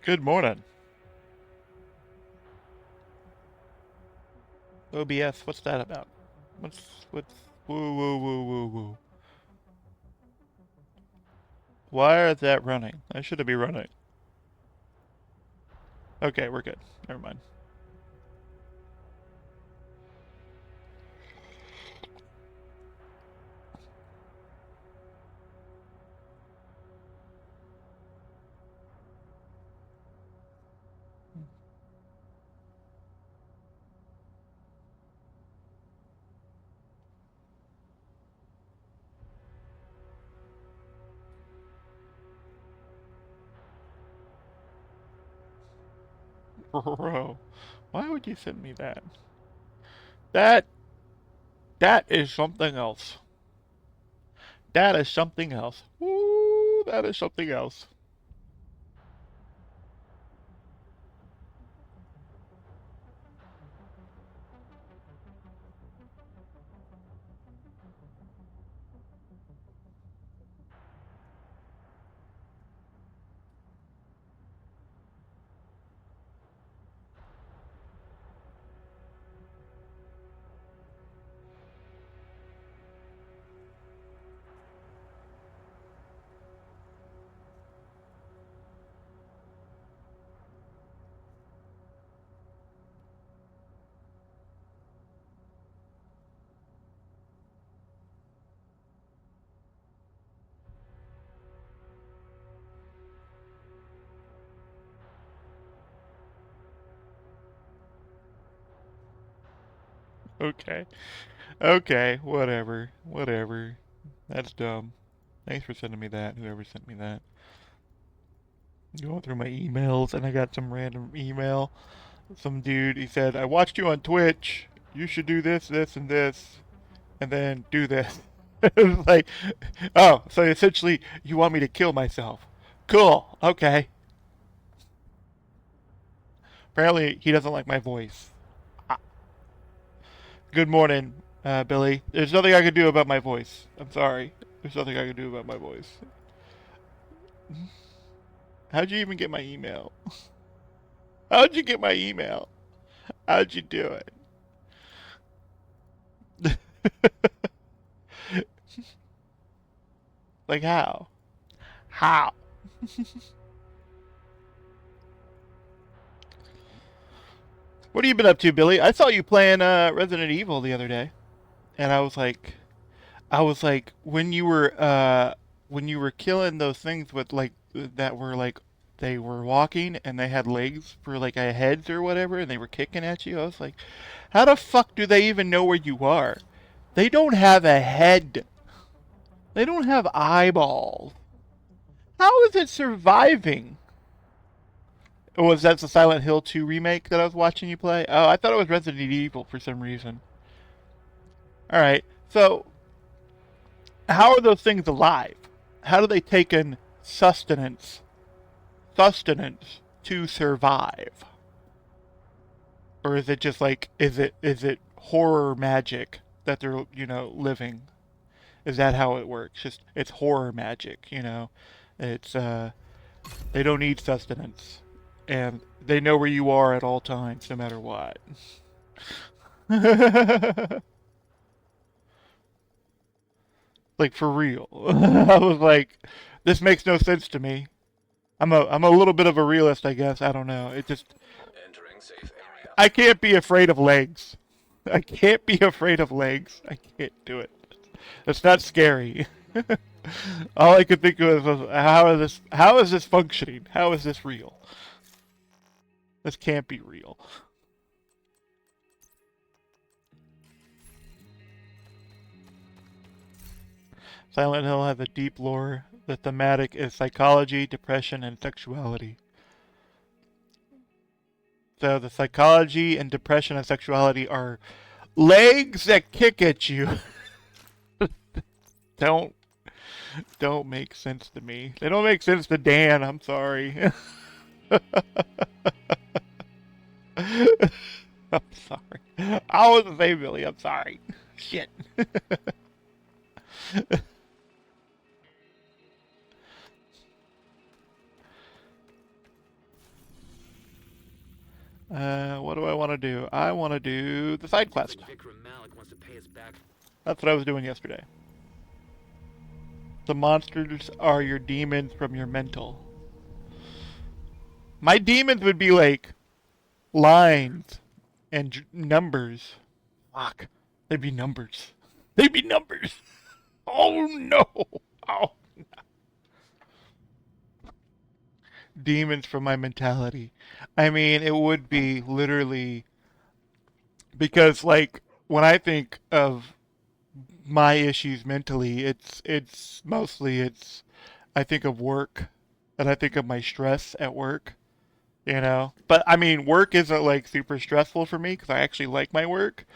Good morning. OBS, what's that about? What's woo woo woo woo woo? Why is that running? I shouldn't be running. Okay, we're good. Never mind. Bro, why would you send me that? That that is something else. That is something else. Woo, that is something else. Okay. Okay, whatever. Whatever. That's dumb. Thanks for sending me that, whoever sent me that. Going through my emails and I got some random email. Some dude, he said, I watched you on Twitch. You should do this, this, and this, and then do this. It was like, oh, so essentially you want me to kill myself. Cool, okay. Apparently he doesn't like my voice. Ah, good morning, Billy. There's nothing I can do about my voice. I'm sorry. There's nothing I can do about my voice. How'd you even get my email? How'd you get my email? How'd you do it? Like how? How? What have you been up to, Billy? I saw you playing Resident Evil the other day, and I was like, when you were killing those things with like that were like they were walking and they had legs for like a heads or whatever, and they were kicking at you. I was like, how the fuck do they even know where you are? They don't have a head. They don't have eyeballs. How is it surviving? Oh, was that the Silent Hill 2 remake that I was watching you play? Oh, I thought it was Resident Evil for some reason. All right. So, how are those things alive? How do they take in sustenance to survive? Or is it just like is it horror magic that they're, living? Is that how it works? Just it's horror magic. It's they don't need sustenance and they know where you are at all times no matter what. Like for real. I was like, this makes no sense to me. I'm a little bit of a realist, I guess. I don't know. It just Entering safe area. I can't be afraid of legs. I can't be afraid of legs. I can't do it. It's not scary. All I could think of was how is this functioning? How is this real? This can't be real. Silent Hill has a deep lore. The thematic is psychology, depression, and sexuality. So the psychology and depression and sexuality are legs that kick at you. don't don't make sense to me. They don't make sense to Dan. I'm sorry. I'm sorry. I was the same, Billy. I'm sorry. Shit. What do I want to do? I want to do the side quest. Vikram Malik wants to pay us back. That's what I was doing yesterday. The monsters are your demons from your mental. My demons would be like lines and numbers. Fuck. They'd be numbers. They'd be numbers. Oh no. Oh no. Demons from my mentality. I mean, it would be literally because like when I think of my issues mentally, it's mostly it's I think of work and I think of my stress at work, you know. But I mean, work isn't like super stressful for me because I actually like my work,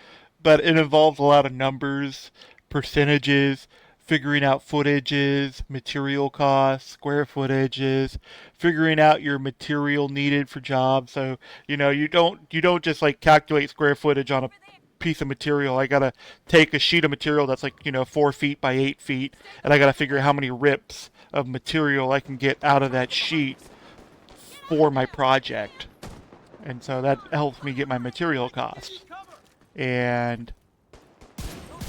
but it involves a lot of numbers, percentages, figuring out footages, material costs, square footages, figuring out your material needed for jobs. So, you don't just like calculate square footage on a piece of material. I gotta take a sheet of material that's like, 4 feet by 8 feet, and I gotta figure out how many rips of material I can get out of that sheet for my project. And so that helps me get my material costs. And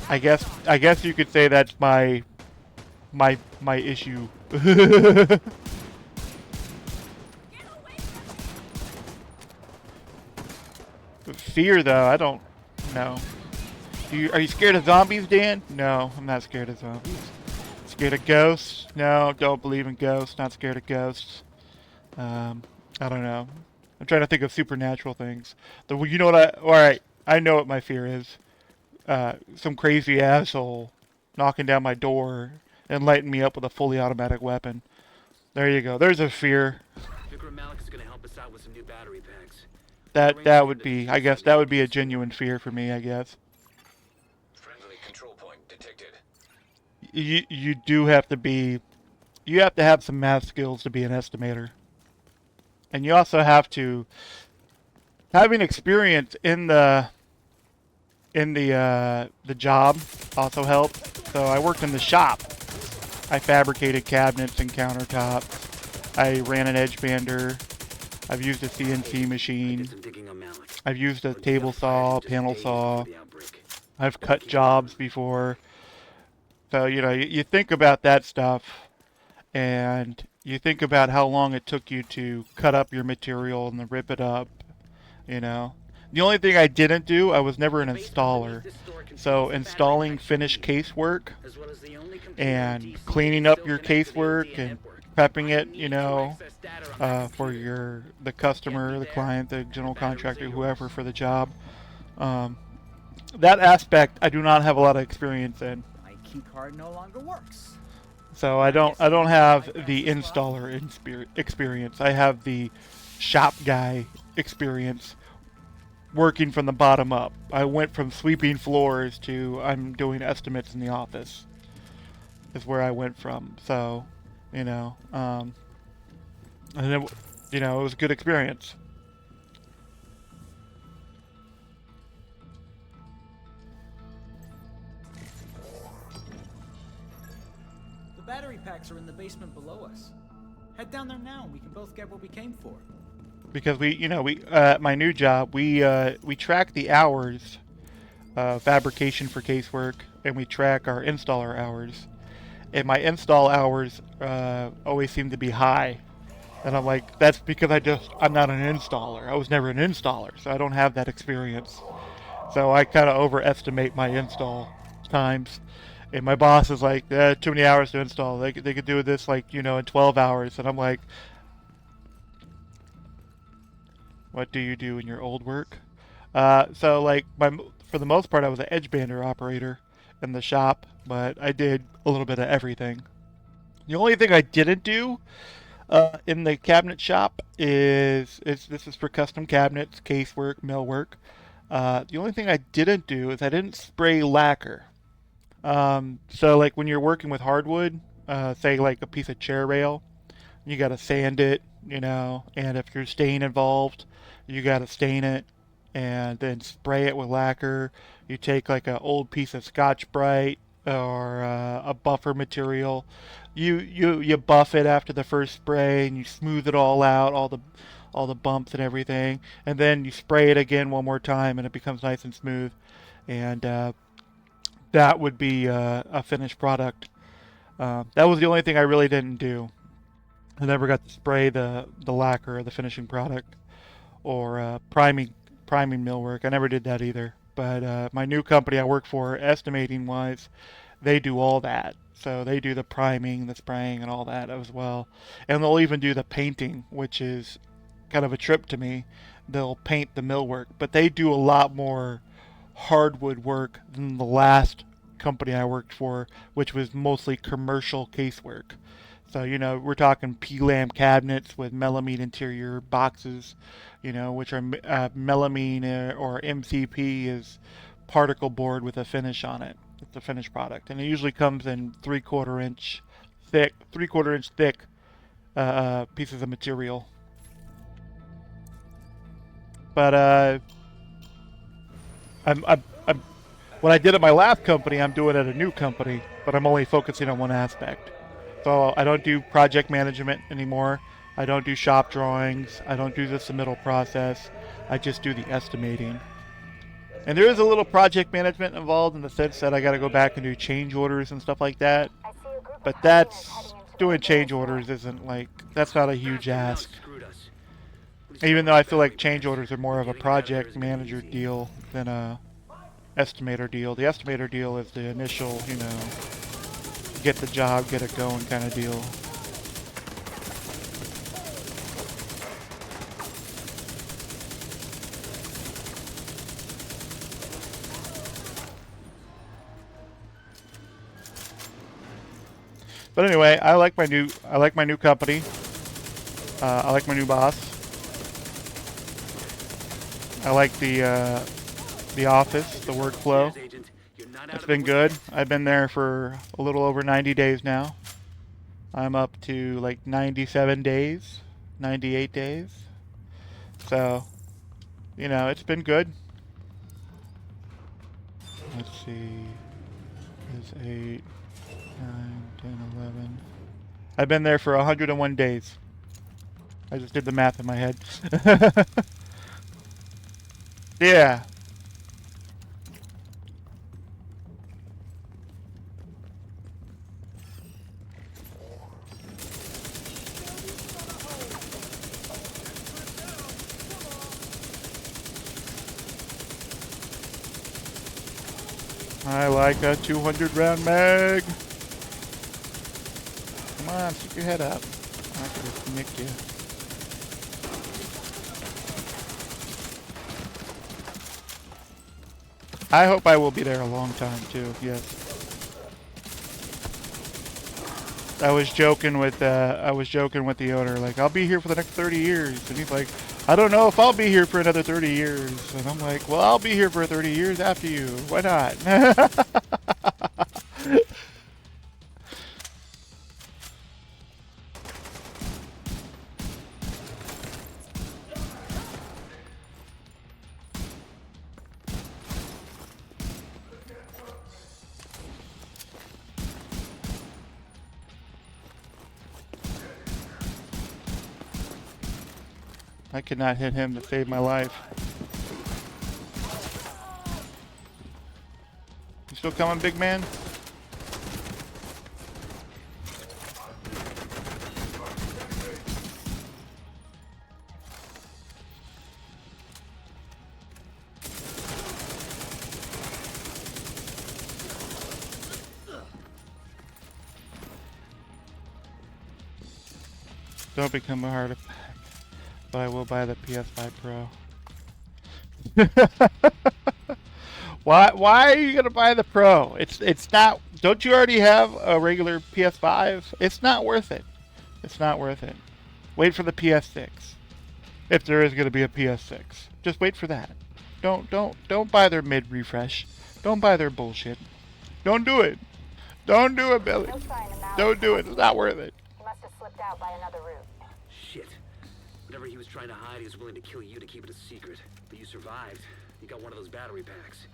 I guess you could say that's my issue. Fear though, I don't know. Are you scared of zombies, Dan? No, I'm not scared of zombies. Scared of ghosts? No, don't believe in ghosts. Not scared of ghosts. I don't know. I'm trying to think of supernatural things. You know what all right, I know what my fear is. Some crazy asshole knocking down my door and lighting me up with a fully automatic weapon. There you go. There's a fear. Vikram Malik is going to help us out with some new battery packs. That would be, I guess, that would be a genuine fear for me, I guess. Friendly control point detected. You do have to be, you have to have some math skills to be an estimator. And you also have to, having experience in the job also helped. So I worked in the shop. I fabricated cabinets and countertops. I ran an edge bander. I've used a CNC machine. Some digging on Malik. I've used a table saw, panel Days saw. before the outbreak. I've cut jobs before. So, you think about that stuff, and you think about how long it took you to cut up your material and then rip it up, The only thing I didn't do, I was never an installer. So installing finished casework As well as the only computer and DC cleaning up still your connected to the casework MTA and network. prepping it, I need to access data on that for computer. the customer, the client, the general contractor, whoever for the job. That aspect I do not have a lot of experience in. My key card no longer works. So I don't have the installer experience. I have the shop guy experience working from the bottom up. I went from sweeping floors to I'm doing estimates in the office. Is where I went from. So, and it, it was a good experience. The battery packs are in the basement below us. Head down there now and we can both get what we came for. Because we my new job, we track the hours fabrication for casework, and we track our installer hours. And my install hours always seem to be high. And I'm like, that's because I'm not an installer. I was never an installer, so I don't have that experience. So I kind of overestimate my install times. And my boss is like, too many hours to install. They could do this like, in 12 hours. And I'm like, what do you do in your old work? So like for the most part, I was an edge bander operator in the shop, but I did a little bit of everything. The only thing I didn't do in the cabinet shop is this is for custom cabinets, casework, millwork. The only thing I didn't do is I didn't spray lacquer. So like when you're working with hardwood, say like a piece of chair rail, you gotta sand it, and if there's stain involved, you gotta stain it and then spray it with lacquer. You take like an old piece of Scotch-Brite or a buffer material. You buff it after the first spray and you smooth it all out, all the bumps and everything, and then you spray it again one more time, and it becomes nice and smooth. And that would be a finished product. That was the only thing I really didn't do. I never got to spray the lacquer or the finishing product or priming millwork. I never did that either. But my new company I work for, estimating wise, they do all that. So they do the priming, the spraying, and all that as well. And they'll even do the painting, which is kind of a trip to me. They'll paint the millwork, but they do a lot more hardwood work than the last company I worked for, which was mostly commercial casework. So, we're talking P-lam cabinets with melamine interior boxes, which are melamine or MCP is particle board with a finish on it. It's a finished product. And it usually comes in 3/4 inch thick pieces of material. But I'm what I did at my last company, I'm doing at a new company, but I'm only focusing on one aspect. So I don't do project management anymore. I don't do shop drawings. I don't do the submittal process. I just do the estimating. And there is a little project management involved in the sense that I got to go back and do change orders and stuff like that. But doing change orders isn't that's not a huge ask. Even though I feel like change orders are more of a project manager deal than a estimator deal. The estimator deal is the initial, get the job, get it going kind of deal. But anyway, I like my new company. I like my new boss. I like the office, the workflow. It's been good. I've been there for a little over 90 days now. I'm up to 97 days, 98 days. So, it's been good. Let's see. It's 8, 9, 10, 11. I've been there for 101 days. I just did the math in my head. Yeah. I like a 200 round mag. Come on, stick your head up. I could just nick you. I hope I will be there a long time too. Yes. I was joking with the owner, I'll be here for the next 30 years, and he's like, I don't know if I'll be here for another 30 years, and I'm like, well, I'll be here for 30 years after you. Why not? I could not hit him to save my life. You still coming, big man? Don't become a heart attack. But I will buy the PS5 Pro. Why are you gonna buy the Pro? It's not. Don't you already have a regular PS5? It's not worth it. It's not worth it. Wait for the PS6. If there is gonna be a PS6, just wait for that. Don't buy their mid refresh. Don't buy their bullshit. Don't do it. Don't do it, Billy. Don't do it. It's not worth it. He must have slipped out by another route. Shit. Whatever he was trying to hide, he was willing to kill you to keep it a secret. But you survived. You got one of those battery packs.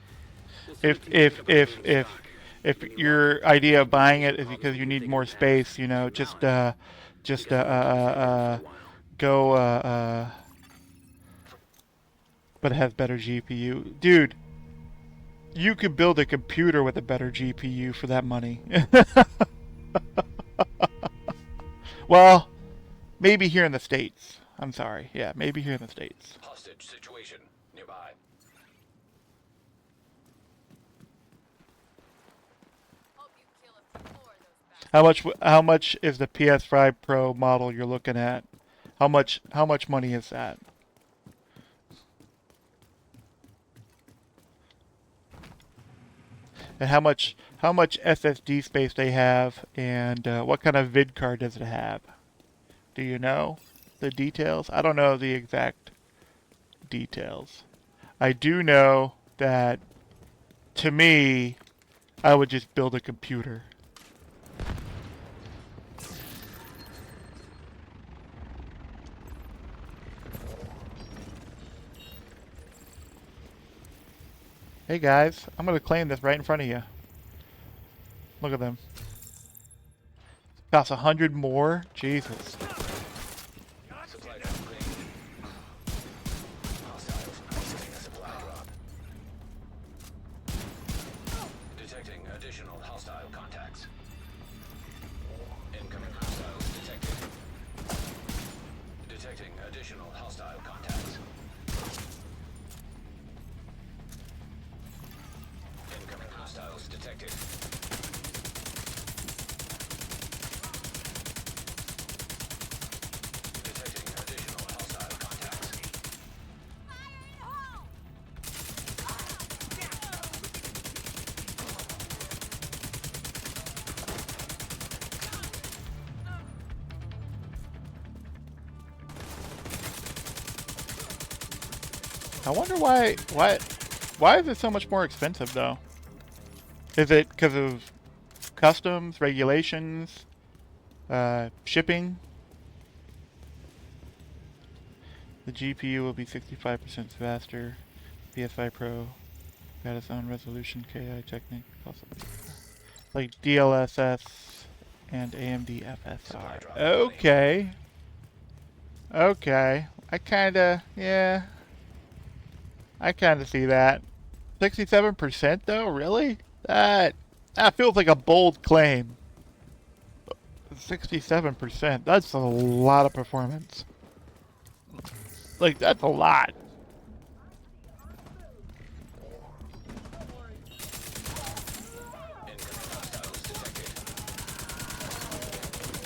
We'll see what you think about remaining stock. If your idea of buying it is because you need more space, just go but it has better GPU. Dude, you could build a computer with a better GPU for that money. Well, maybe here in the States. I'm sorry. Yeah, maybe here in the States. Hostage situation nearby. How much is the PS5 Pro model you're looking at? How much money is that? And how much SSD space they have, and what kind of vid card does it have? Do you know the details? I don't know the exact details. I do know that, to me, I would just build a computer. Hey guys, I'm gonna claim this right in front of you. Look at them. Costs 100 more? Jesus. Supply drop pinged. Hostiles receiving a supply drop. Detecting additional hostile contacts. Incoming hostiles detected. Detecting additional hostile contacts. Incoming hostiles detected. Detecting additional hostile contacts. I wonder why is it so much more expensive though? Is it because of customs, regulations, shipping? The GPU will be 65% faster. PS5 Pro got its own resolution KI technique, like DLSS and AMD FSR. Okay. Okay. I kinda see that. 67% though, really? That feels like a bold claim. 67%. That's a lot of performance. Like, that's a lot. Incoming hostiles detected.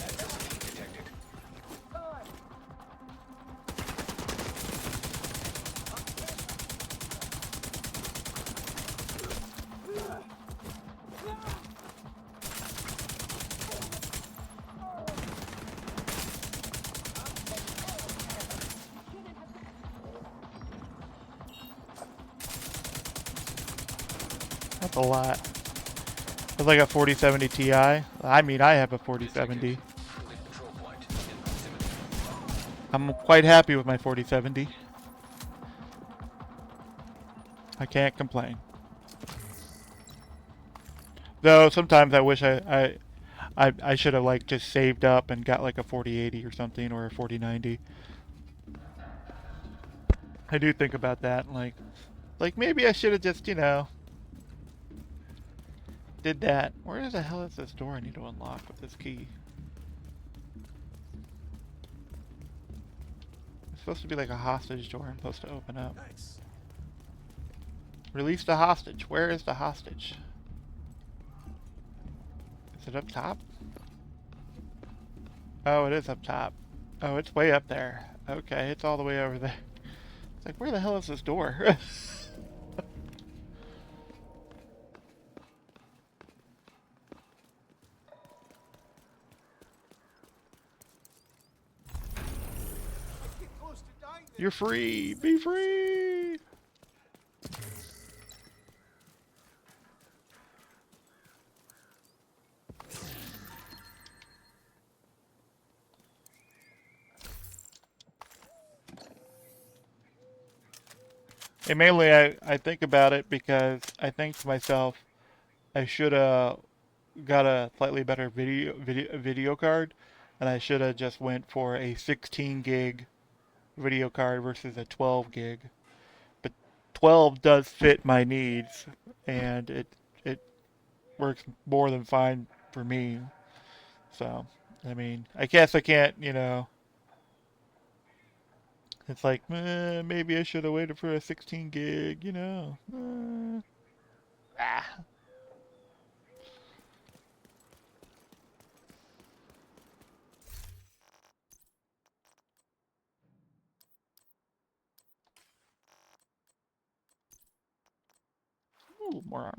Access detected. That's a lot. It's like a 4070 Ti. I mean, I have a 4070. Friendly control point in proximity. I'm quite happy with my 4070. I can't complain. Though sometimes I wish I should have like just saved up and got like a 4080 or something, or a 4090. I do think about that, like maybe I should have just, did that. Where the hell is this door I need to unlock with this key? It's supposed to be like a hostage door I'm supposed to open up. Nice. Release the hostage. Where is the hostage? Is it up top? Oh, it is up top. Oh, it's way up there. Okay, it's all the way over there. It's like, where the hell is this door? You're free! Be free! And mainly I think about it because I think to myself, I should have got a slightly better video card, and I should have just went for a 16 gig video card versus a 12 gig. But 12 does fit my needs, and it works more than fine for me. So, I mean, I guess I can't, you know. It's like, maybe I should have waited for a 16 gig, you know. Ah. Ooh, more armor.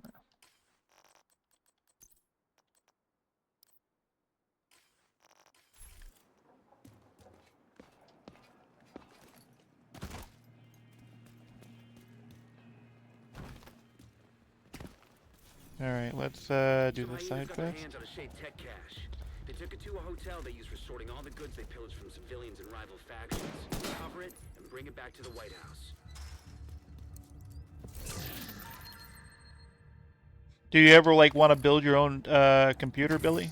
Alright, let's do Some the hyenas side got their quest. hands on a Shade Tech cache. They took it to a hotel they used for sorting all the goods they pillaged from civilians and rival factions. Recover it and bring it back to the White House. Do you ever like want to build your own computer, Billy?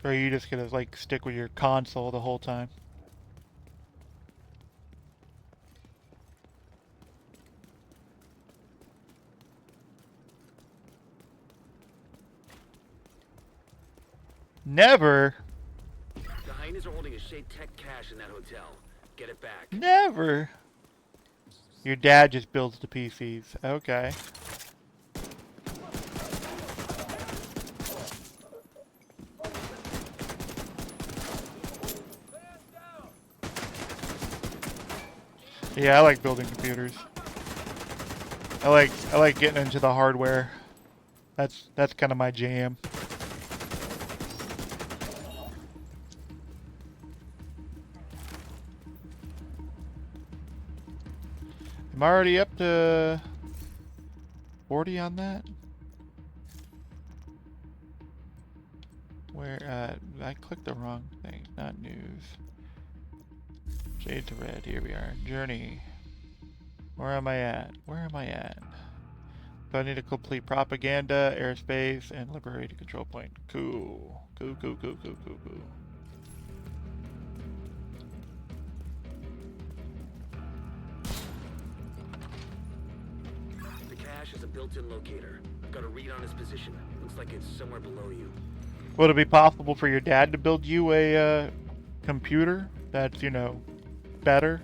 Or are you just gonna like stick with your console the whole time? Never. The hyenas are holding a Shade Tech cache in that hotel. Get it back. Never. Your dad just builds the PCs. Okay. Yeah, I like building computers. I like getting into the hardware. That's kind of my jam. I'm already up to 40 on that. Where I clicked the wrong thing, not news. Shades of red, here we are. Journey. Where am I at? Where am I at? So I need to complete propaganda, airspace, and liberated control point. Cool. Cool. The cache is a built-in locator. I've got a read on its position. Looks like it's somewhere below you. Would it be possible for your dad to build you a computer that's, you know, better?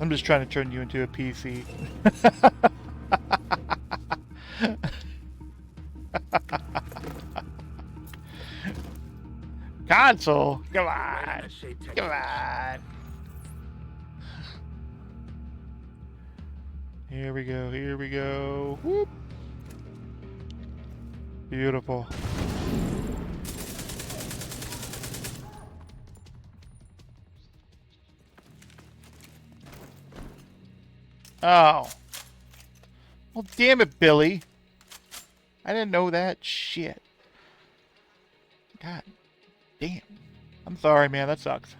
I'm just trying to turn you into a PC. Console? Come Right in on. that Shade Tech Come cache. on. Here we go. Here we go. Whoop. Beautiful. Oh. Well, damn it, Billy. I didn't know that shit. God damn. I'm sorry, man. That sucks.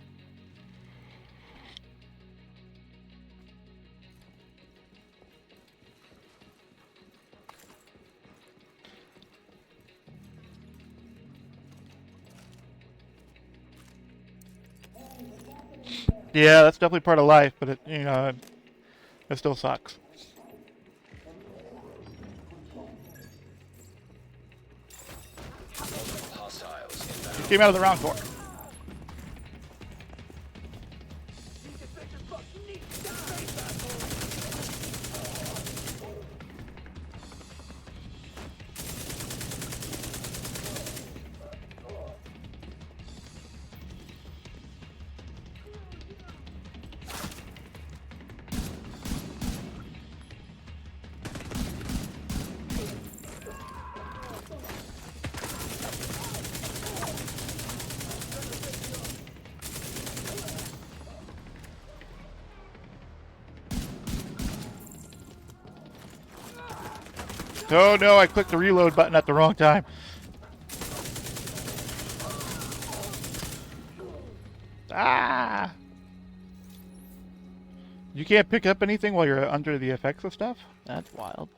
Yeah, that's definitely part of life, but it, you know, it still sucks. Hostiles inbound. Came out of the wrong door. Oh no, I clicked the reload button at the wrong time. Ah! You can't pick up anything while you're under the effects of stuff? That's wild.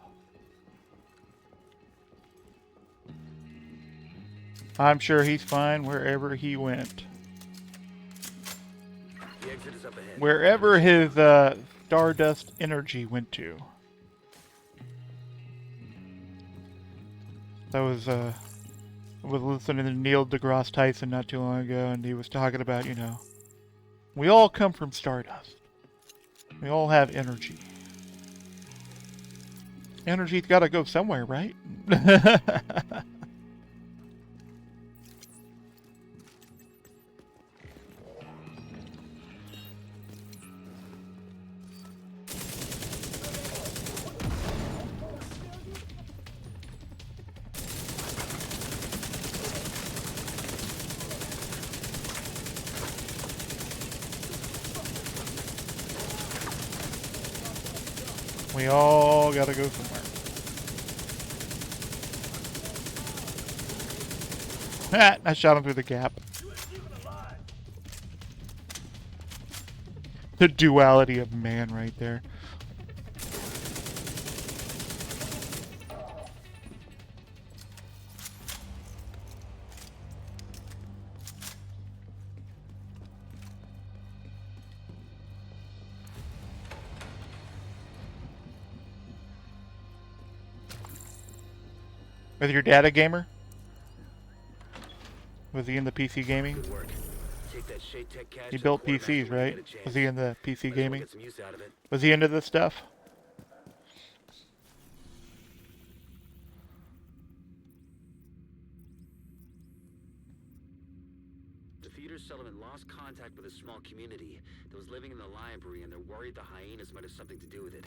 I'm sure he's fine wherever he went. The exit is up ahead. Wherever his Stardust energy went to. I was listening to Neil deGrasse Tyson not too long ago, and he was talking about, you know, we all come from Stardust. We all have energy. Energy's got to go somewhere, right? We all gotta go somewhere. Ah, I shot him through the gap. The duality of man right there. Was your dad a gamer? Was he in the PC gaming? Good work. Take that Shade Tech cash He to built the quarterback PCs, when you right? get a chance. Was he in the PC Might as well gaming? get some use out of it. Was he into this stuff? The theater settlement lost contact with a small community that was living in the library, and they're worried the hyenas might have something to do with it.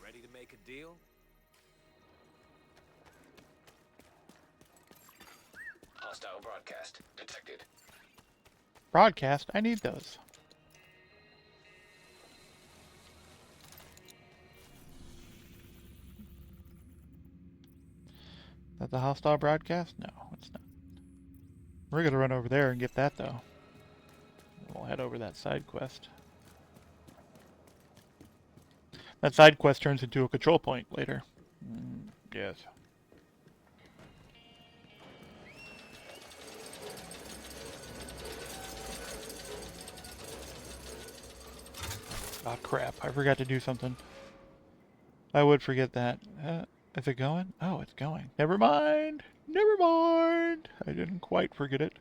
Ready to make a deal? Hostile broadcast detected. Broadcast? I need those. That the hostile broadcast? No, it's not. We're gonna run over there and get that though. We'll head over that side quest. That side quest turns into a control point later. Yes. Oh crap, I forgot to do something. I would forget that. Is it going? Oh, it's going. Never mind. Never mind. I didn't quite forget it.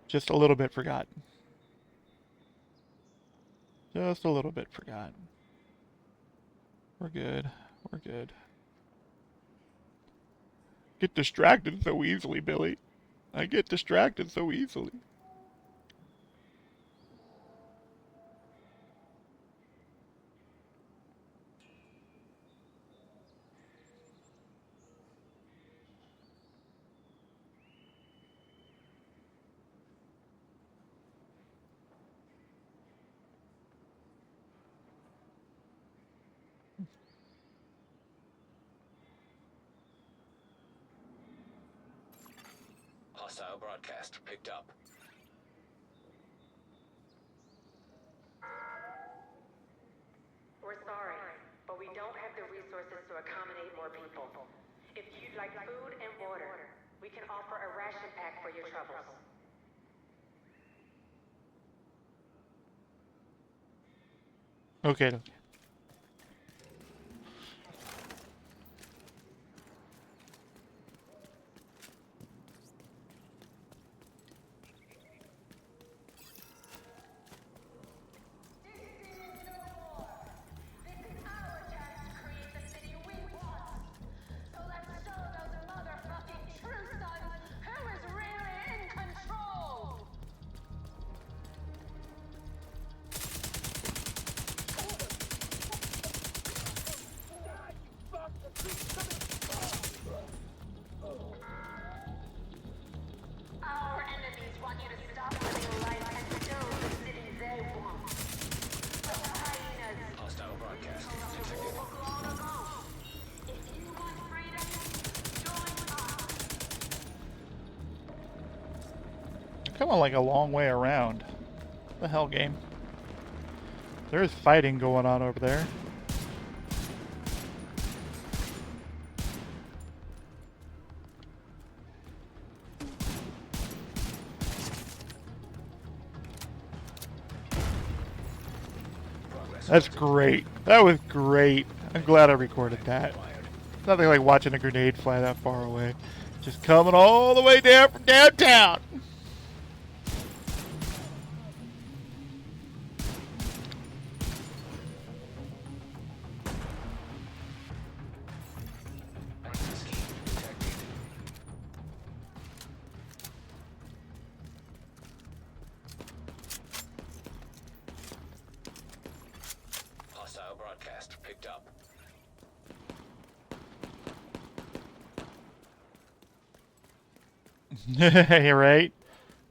Just a little bit forgot. Just a little bit forgot. We're good. We're good. Get distracted so easily, Billy. I get distracted so easily. Hostile broadcast picked up. We're sorry, but we don't have the resources to accommodate more people. If you'd like food and water, we can offer a ration pack for your troubles. Okay. coming like a long way around. What the hell, game? There's fighting going on over there. That's great. That was great. I'm glad I recorded that. Nothing like watching a grenade fly that far away. Just coming all the way down from downtown. Hostile broadcast picked up. You're right.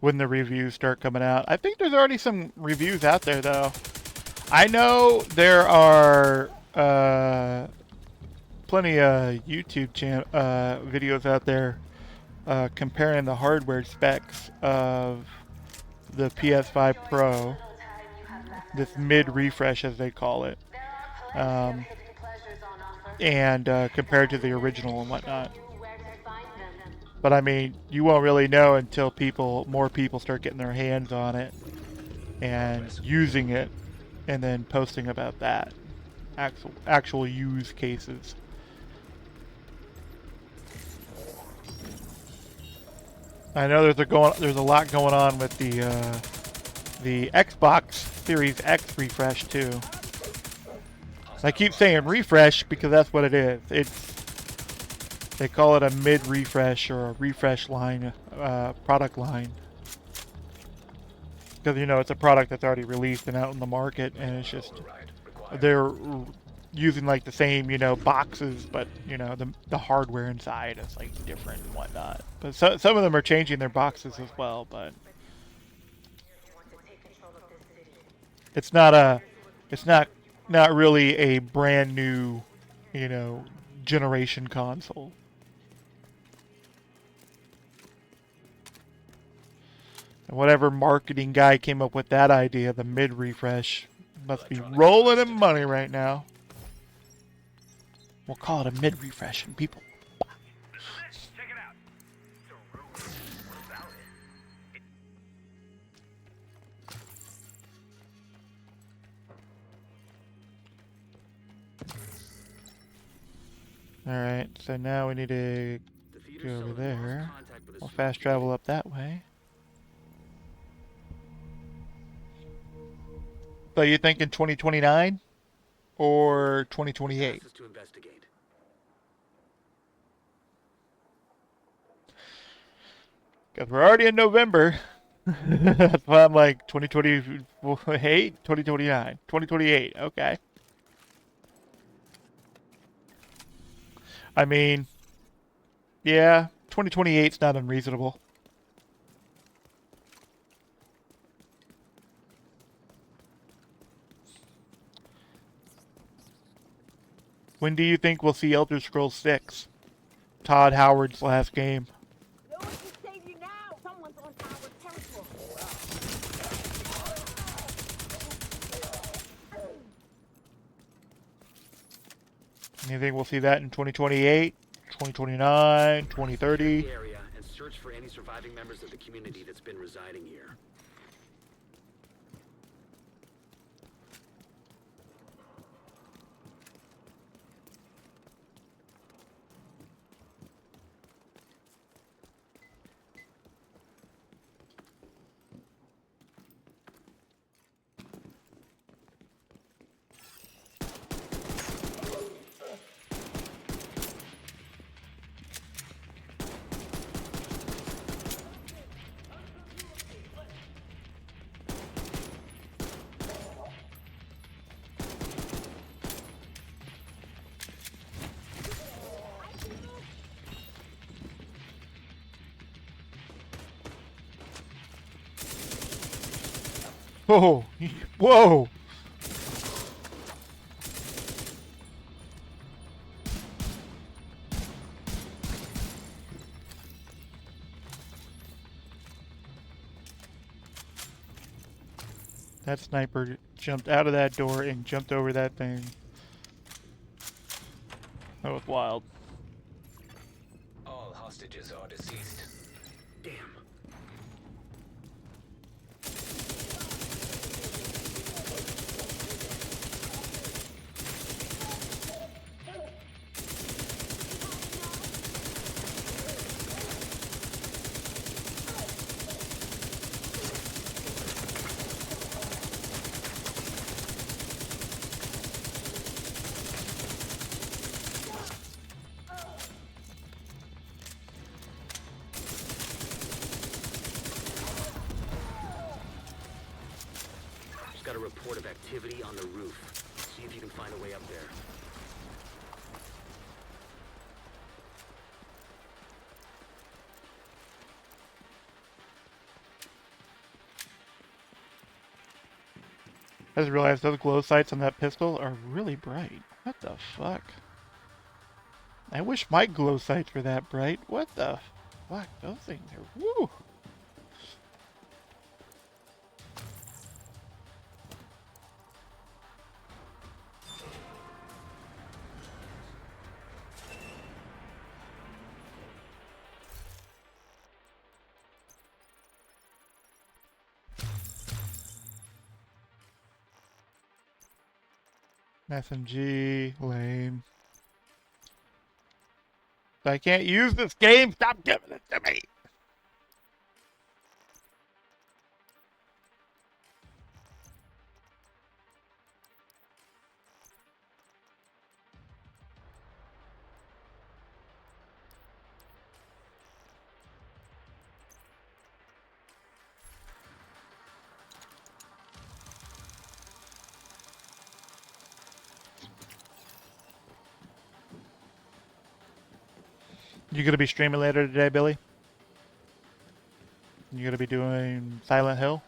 When the reviews start coming out. I think there's already some reviews out there, though. I know there are plenty of YouTube videos out there comparing the hardware specs of the PS5 Pro, this mid-refresh as they call it, and compared to the original and whatnot. But I mean, you won't really know until more people start getting their hands on it and using it, and then posting about that. Actual use cases. I know there's a lot going on with the Xbox Series X refresh too. I keep saying refresh because that's what it is. They call it a mid-refresh or a refresh line, product line. Because, you know, it's a product that's already released and out in the market, and it's just, they're using, like, the same, you know, boxes, but, you know, the hardware inside is, like, different and whatnot. But some of them are changing their boxes as well, but it's not really a brand new, you know, generation console. And whatever marketing guy came up with that idea, the mid-refresh, must be rolling in money right now. We'll call it a mid-refresh and people buy it. Check it out. It's a rumor about it. Alright, so now we need to go over there. We'll fast travel up that way. So you thinking 2029 or 2028? To investigate. Because we're already in November. That's why I'm like 2028, 2029, 2028. Okay. I mean, yeah, 2028's not unreasonable. When do you think we'll see Elder Scrolls 6? Todd Howard's last game. No one can save you now. Someone's on our territory. You think we'll see that in 2028, 2029, 2030? The area and search for any surviving members of the community that's been residing here. Oh, whoa! That sniper jumped out of that door and jumped over that thing. That was wild. All hostages are deceased. Damn. Just got a report of activity on the roof. See if you can find a way up there. I just realized those glow sights on that pistol are really bright. What the fuck? I wish my glow sights were that bright. What the fuck? Those things are woo. SMG, lame. I can't use this game. Stop giving it to me. You gonna be streaming later today, Billy? You gonna be doing Silent Hill?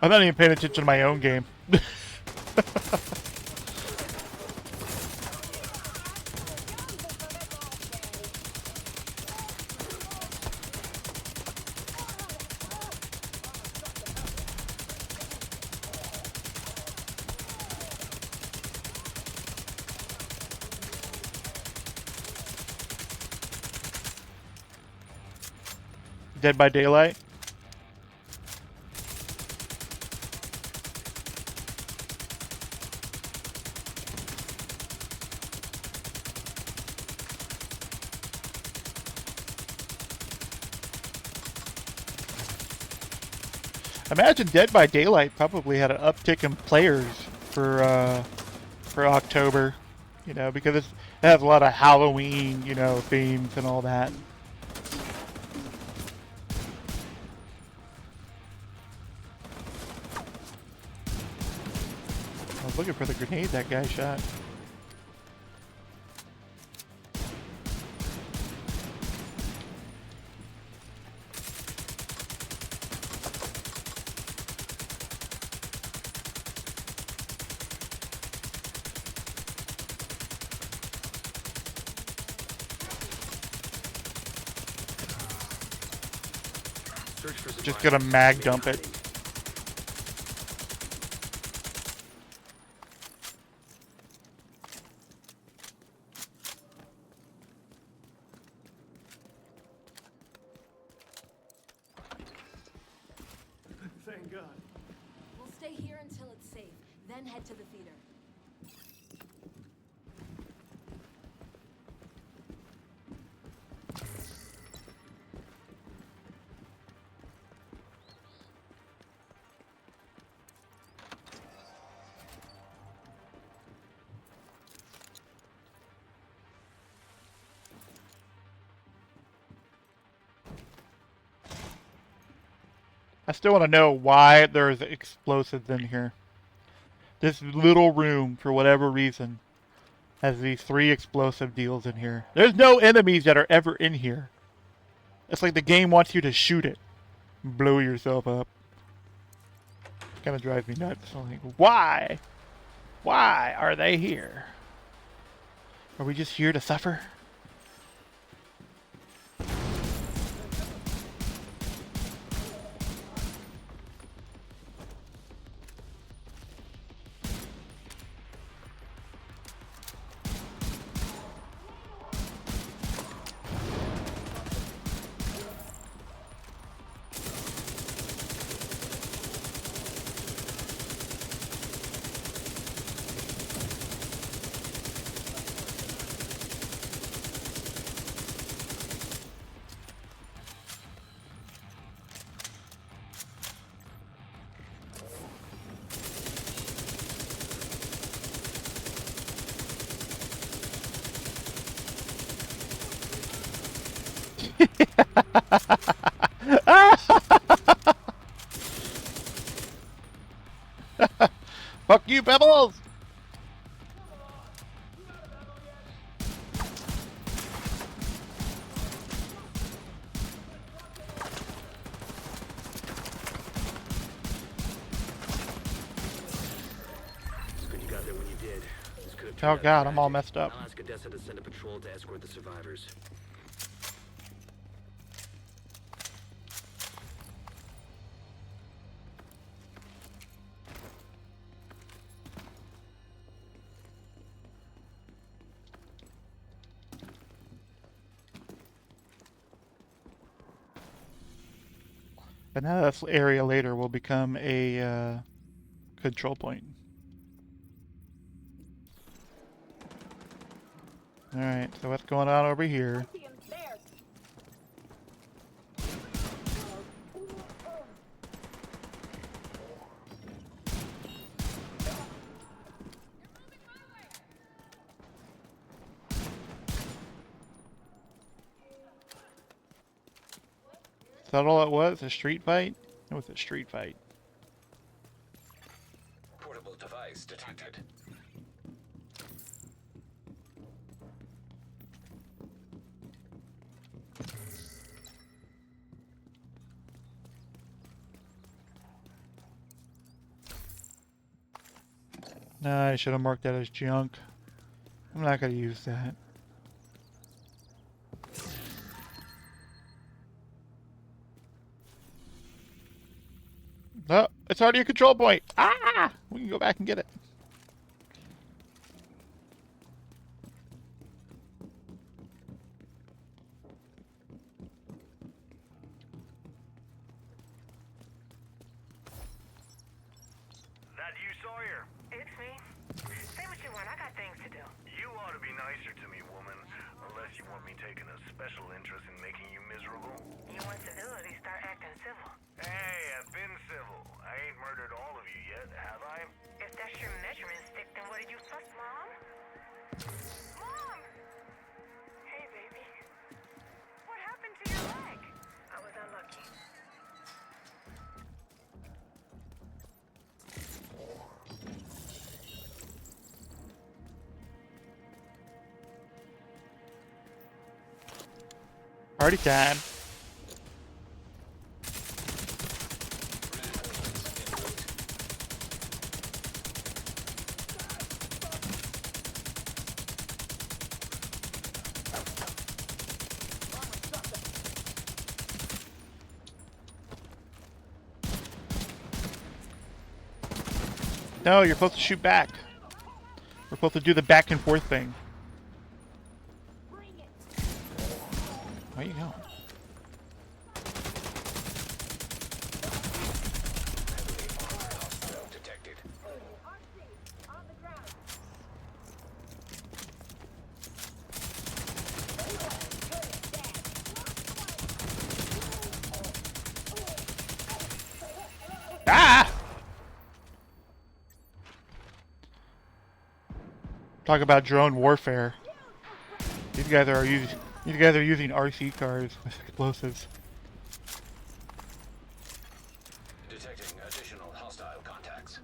I'm not even paying attention to my own game. Dead by Daylight? Imagine Dead by Daylight probably had an uptick in players for October, you know, because it has a lot of Halloween, you know, themes and all that. I was looking for the grenade that guy shot. Search for Just gonna mag dump it. Thank God. We'll stay here until it's safe, then head to the theater. I still want to know why there's explosives in here. This little room, for whatever reason, has these 3 explosive deals in here. There's no enemies that are ever in here. It's like the game wants you to shoot it and blow yourself up. Kind of drives me nuts. I'm like, why? Why are they here? Are we just here to suffer? Fuck you, Pebbles! It's good you got there when you did. This could have Oh turned out god, I'm all tragic. messed up. I'll ask Odessa to send a patrol to escort the survivors. And now this area later will become a control point. Alright, so what's going on over here? See him there. Is that all it was? A street fight? It was a street fight. Portable device detected. Nah, I should have marked that as junk. I'm not gonna use that. Oh, it's already a control point. Ah! We can go back and get it. That you, Sawyer? It's me. Say what you want. I got things to do. You ought to be nicer to me, woman. Unless you want me taking a special interest in making you miserable. You want civility, start acting civil. Hey, I've been civil. I ain't murdered all of you yet, have I? If that's your measuring stick, then what did you fuss, Mom? Mom! Hey, baby. What happened to your leg? I was unlucky. Party time. No, you're supposed to shoot back. We're supposed to do the back and forth thing. Bring it. Where you going? Hostile detected. RC, on the ground. Ah! Talk about drone warfare. These guys are using RC cars with explosives. Detecting additional hostile contacts.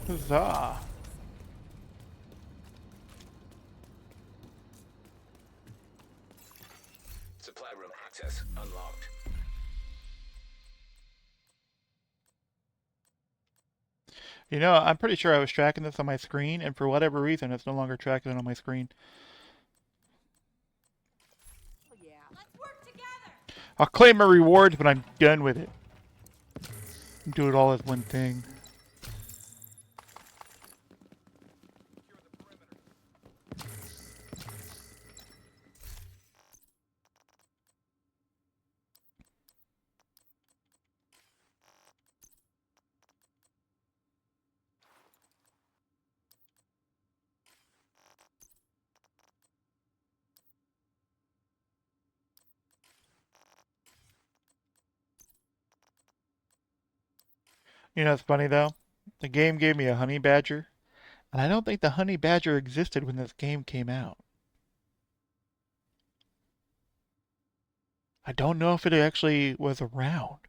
Huzzah. Supply room access unlocked. You know, I'm pretty sure I was tracking this on my screen, and for whatever reason, it's no longer tracking it on my screen. Let's work together. I'll claim my rewards when I'm done with it. Do it all as one thing. You know, it's funny though. The game gave me a honey badger, and I don't think the honey badger existed when this game came out. I don't know if it actually was around.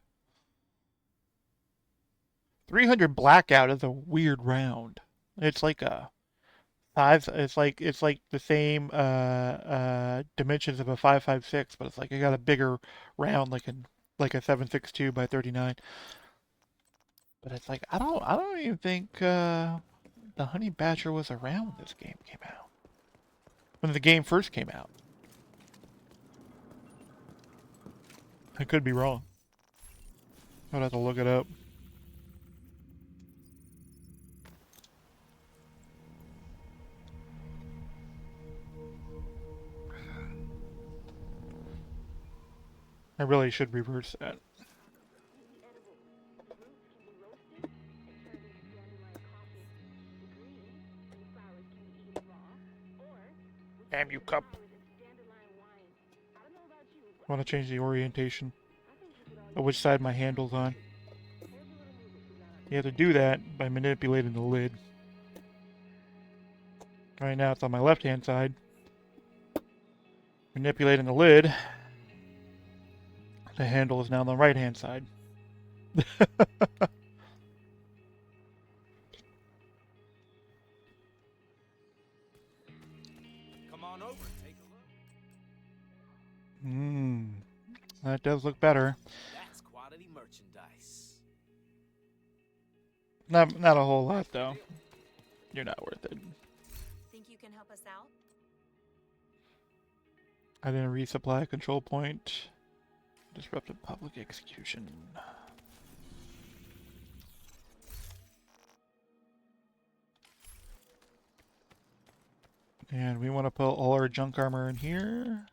300 Blackout is a weird round. It's like a five. It's like the same dimensions of a 5.56, but it's like it got a bigger round, like a 7.62 by 39. But it's like I don't even think the honey badger was around when this game came out. When the game first came out. I could be wrong. I'd have to look it up. I really should reverse that. Damn you, cup. I want to change the orientation of which side my handle's on. You have to do that by manipulating the lid. Right now it's on my left-hand side. Manipulating the lid. The handle is now on the right-hand side. Come on over and take a look. That does look better. That's quality merchandise. Not a whole lot though. You're not worth it. Think you can help us out? I didn't resupply a control point. Disrupted public execution. And we want to put all our junk armor in here.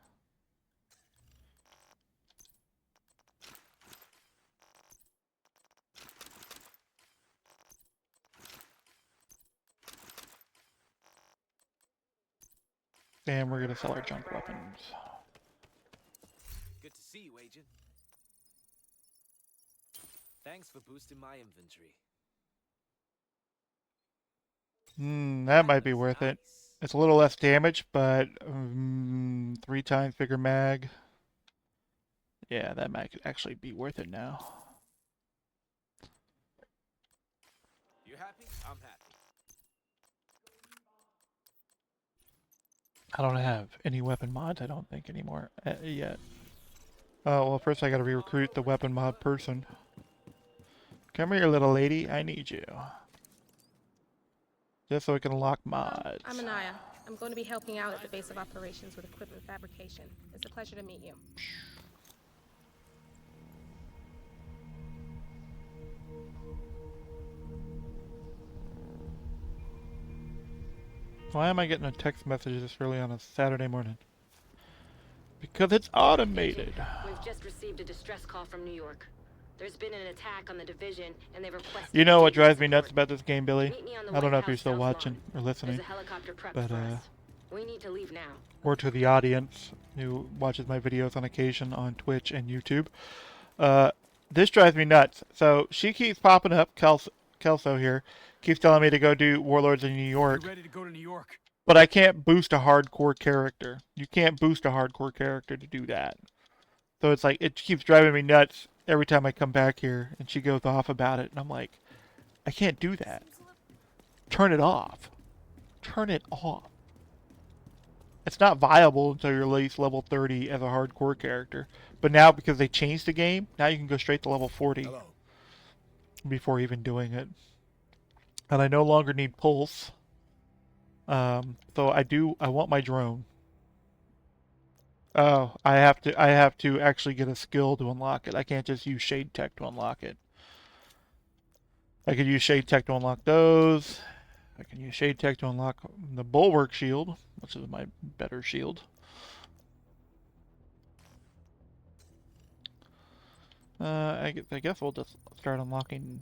And we're going to sell our junk weapons. Good to see you, Agent. Thanks for boosting my inventory. That might be worth it. It's a little less damage, but 3 times bigger mag. Yeah, that might actually be worth it now. You happy? I'm happy. I don't have any weapon mods, I don't think, anymore yet. Oh, well, first I gotta re-recruit the weapon mod person. Come here, little lady. I need you. Just so I can unlock mods. I'm Anaya. I'm going to be helping out at the base of operations with equipment fabrication. It's a pleasure to meet you. Why am I getting a text message this early on a Saturday morning? Because it's automated. We've just received a distress call from New York. There's been an attack on the division, and they've requested... You know what drives me nuts about this game, Billy? Meet me on the I don't know White if you're House still South watching Lawn. or listening, There's a helicopter prepped but for us. We need to leave now. or to the audience who watches my videos on occasion on Twitch and YouTube. This drives me nuts. So she keeps popping up, Kelso here, keeps telling me to go do Warlords in New York. You ready to go to New York? But I can't boost a hardcore character. You can't boost a hardcore character to do that. So it's like, it keeps driving me nuts every time I come back here, and she goes off about it, and I'm like, I can't do that. turn it off. Turn it off. It's not viable until you're at least level 30 as a hardcore character. But now, because they changed the game, now you can go straight to level 40 before even doing it. And I no longer need pulse. So I want my drone. Oh, I have to actually get a skill to unlock it. I can't just use Shade Tech to unlock it. I could use Shade Tech to unlock those. I can use Shade Tech to unlock the Bulwark Shield, which is my better shield. I guess we'll just start unlocking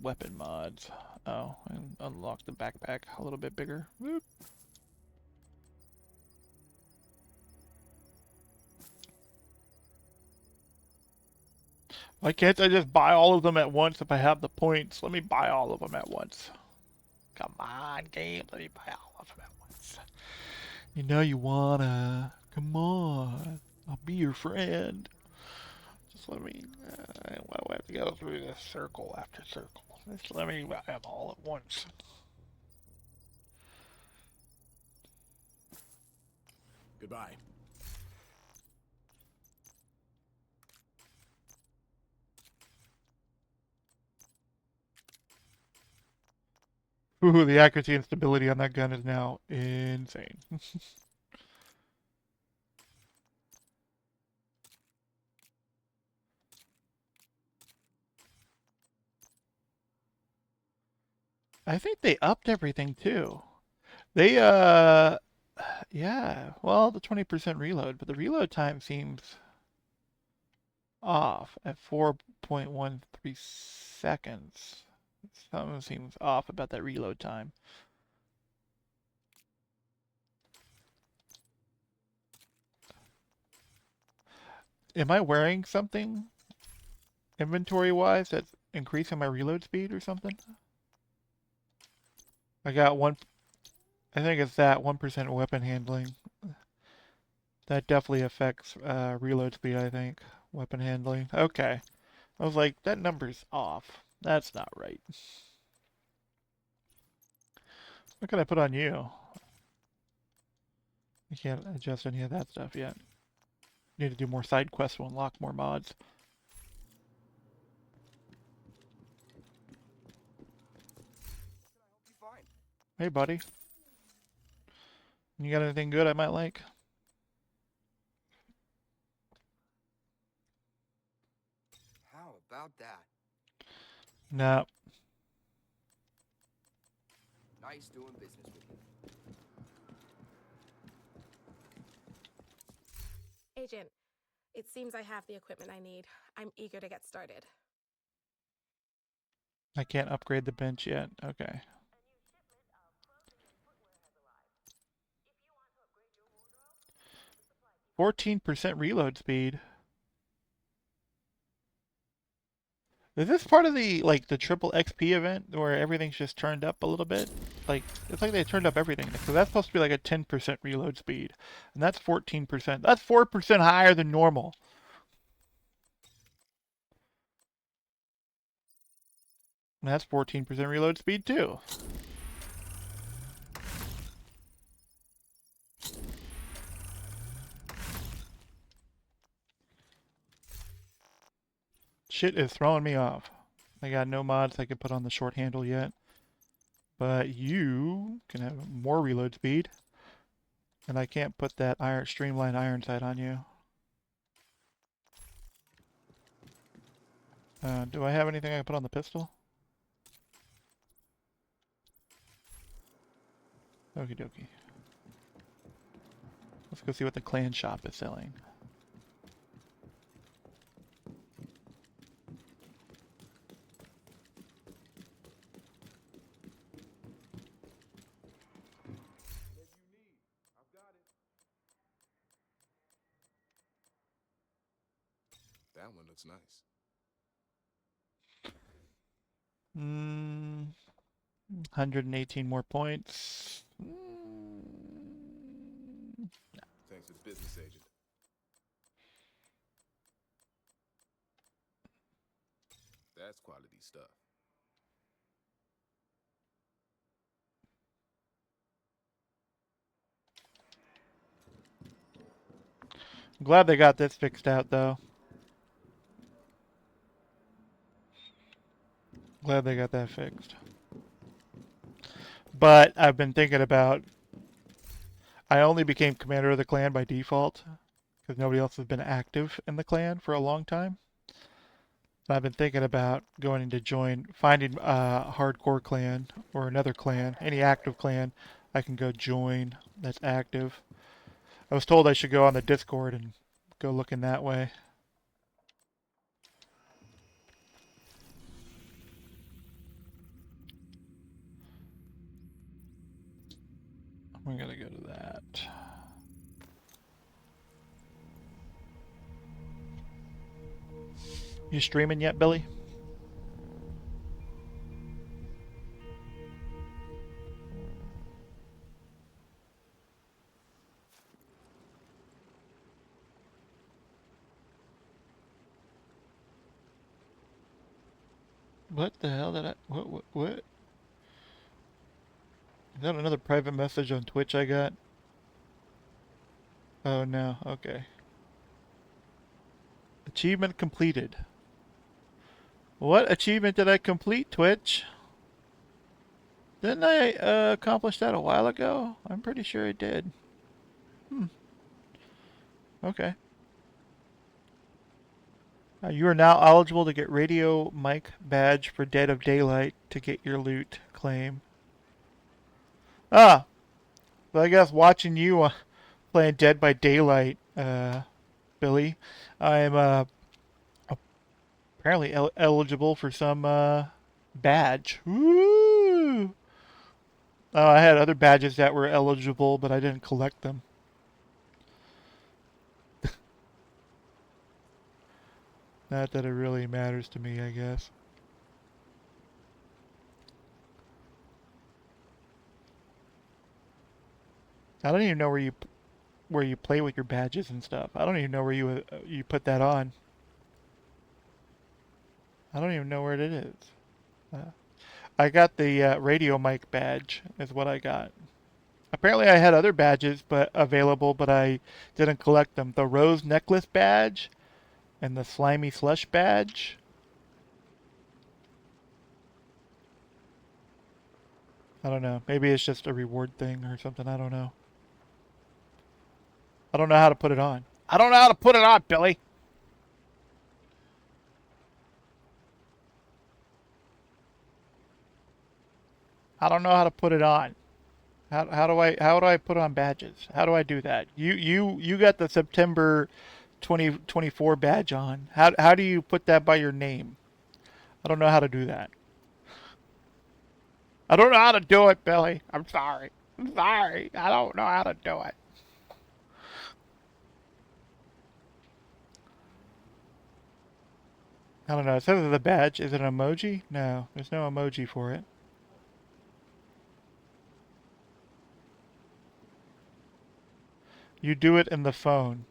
weapon mods. Oh, and unlock the backpack a little bit bigger. Whoop. Why can't I just buy all of them at once if I have the points? Let me buy all of them at once. Come on, game. Let me buy all of them at once. You know you wanna. Come on. I'll be your friend. Just let me. Why do I have to go through this circle after circle? Just let me buy them all at once. Goodbye. Ooh, the accuracy and stability on that gun is now insane. I think they upped everything too. They yeah, well, the 20% reload, but the reload time seems off at 4.13 seconds. Something seems off about that reload time. Am I wearing something inventory-wise that's increasing my reload speed or something? I got one. I think it's that 1% weapon handling. That definitely affects reload speed, I think. Weapon handling. Okay. I was like, that number's off. That's not right. What can I put on you? I can't adjust any of that stuff yet. Need to do more side quests to unlock more mods. Hey, buddy. You got anything good I might like? How about that? No. Nice doing business with you. Agent, it seems I have the equipment I need. I'm eager to get started. I can't upgrade the bench yet. Okay. %14 reload speed. Is this part of the the triple XP event where everything's just turned up a little bit? Like it's like they turned up everything. So that's supposed to be like a 10% reload speed, and that's 14%. That's 4% higher than normal. And that's 14% reload speed too. Shit is throwing me off. I got no mods I can put on the short handle yet. But you can have more reload speed. And I can't put that streamlined iron sight on you. Do I have anything I can put on the pistol? Okie dokie. Let's go see what the clan shop is selling. That one looks nice. 118 more points. Thanks for the business, agent. That's quality stuff. I'm glad they got this fixed out, though. Glad they got that fixed. But I've been thinking about... I only became commander of the clan by default, because nobody else has been active in the clan for a long time. And I've been thinking about going to join, finding a hardcore clan, or another clan, any active clan I can go join that's active. I was told I should go on the Discord and go looking that way. We gotta go to that. You streaming yet, Billy? What the hell did I... What? Is that another private message on Twitch I got? Oh no, okay. Achievement completed. What achievement did I complete, Twitch? Didn't I accomplish that a while ago? I'm pretty sure I did. Okay. You are now eligible to get radio mic badge for Dead of Daylight to get your loot claim. Ah! So I guess watching you playing Dead by Daylight, Billy, I'm apparently eligible for some badge. Woo! Oh, I had other badges that were eligible, but I didn't collect them. Not that it really matters to me, I guess. I don't even know where you play with your badges and stuff. I don't even know where you put that on. I don't even know where it is. I got the radio mic badge is what I got. Apparently I had other badges available, but I didn't collect them. The rose necklace badge and the slimy slush badge. I don't know. Maybe it's just a reward thing or something. I don't know. I don't know how to put it on. I don't know how to put it on, Billy. I don't know how to put it on. How do I put on badges? How do I do that? You got the September 2024 badge on. How do you put that by your name? I don't know how to do that. I don't know how to do it, Billy. I'm sorry. I'm sorry. I don't know how to do it. I don't know. It says the badge. Is it an emoji? No, there's no emoji for it. You do it in the phone.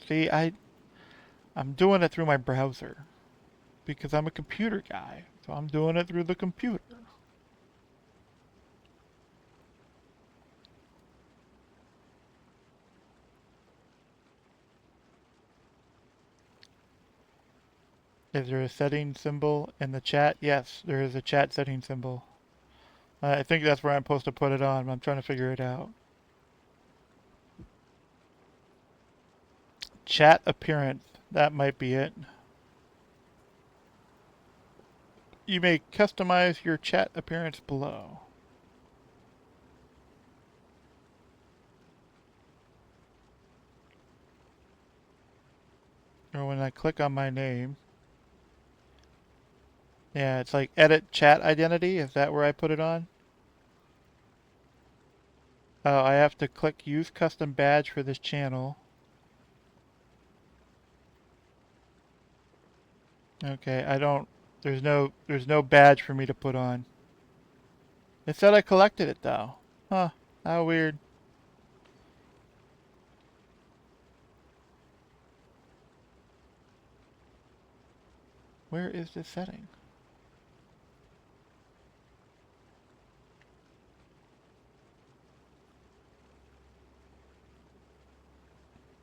See, I'm doing it through my browser. Because I'm a computer guy. So I'm doing it through the computer. Is there a setting symbol in the chat? Yes, there is a chat setting symbol. I think that's where I'm supposed to put it on. I'm trying to figure it out. Chat appearance. That might be it. You may customize your chat appearance below. Or when I click on my name. Yeah, it's like edit chat identity. Is that where I put it on? Oh, I have to click use custom badge for this channel. Okay, there's no badge for me to put on. It said I collected it though. Huh, how weird. Where is this setting?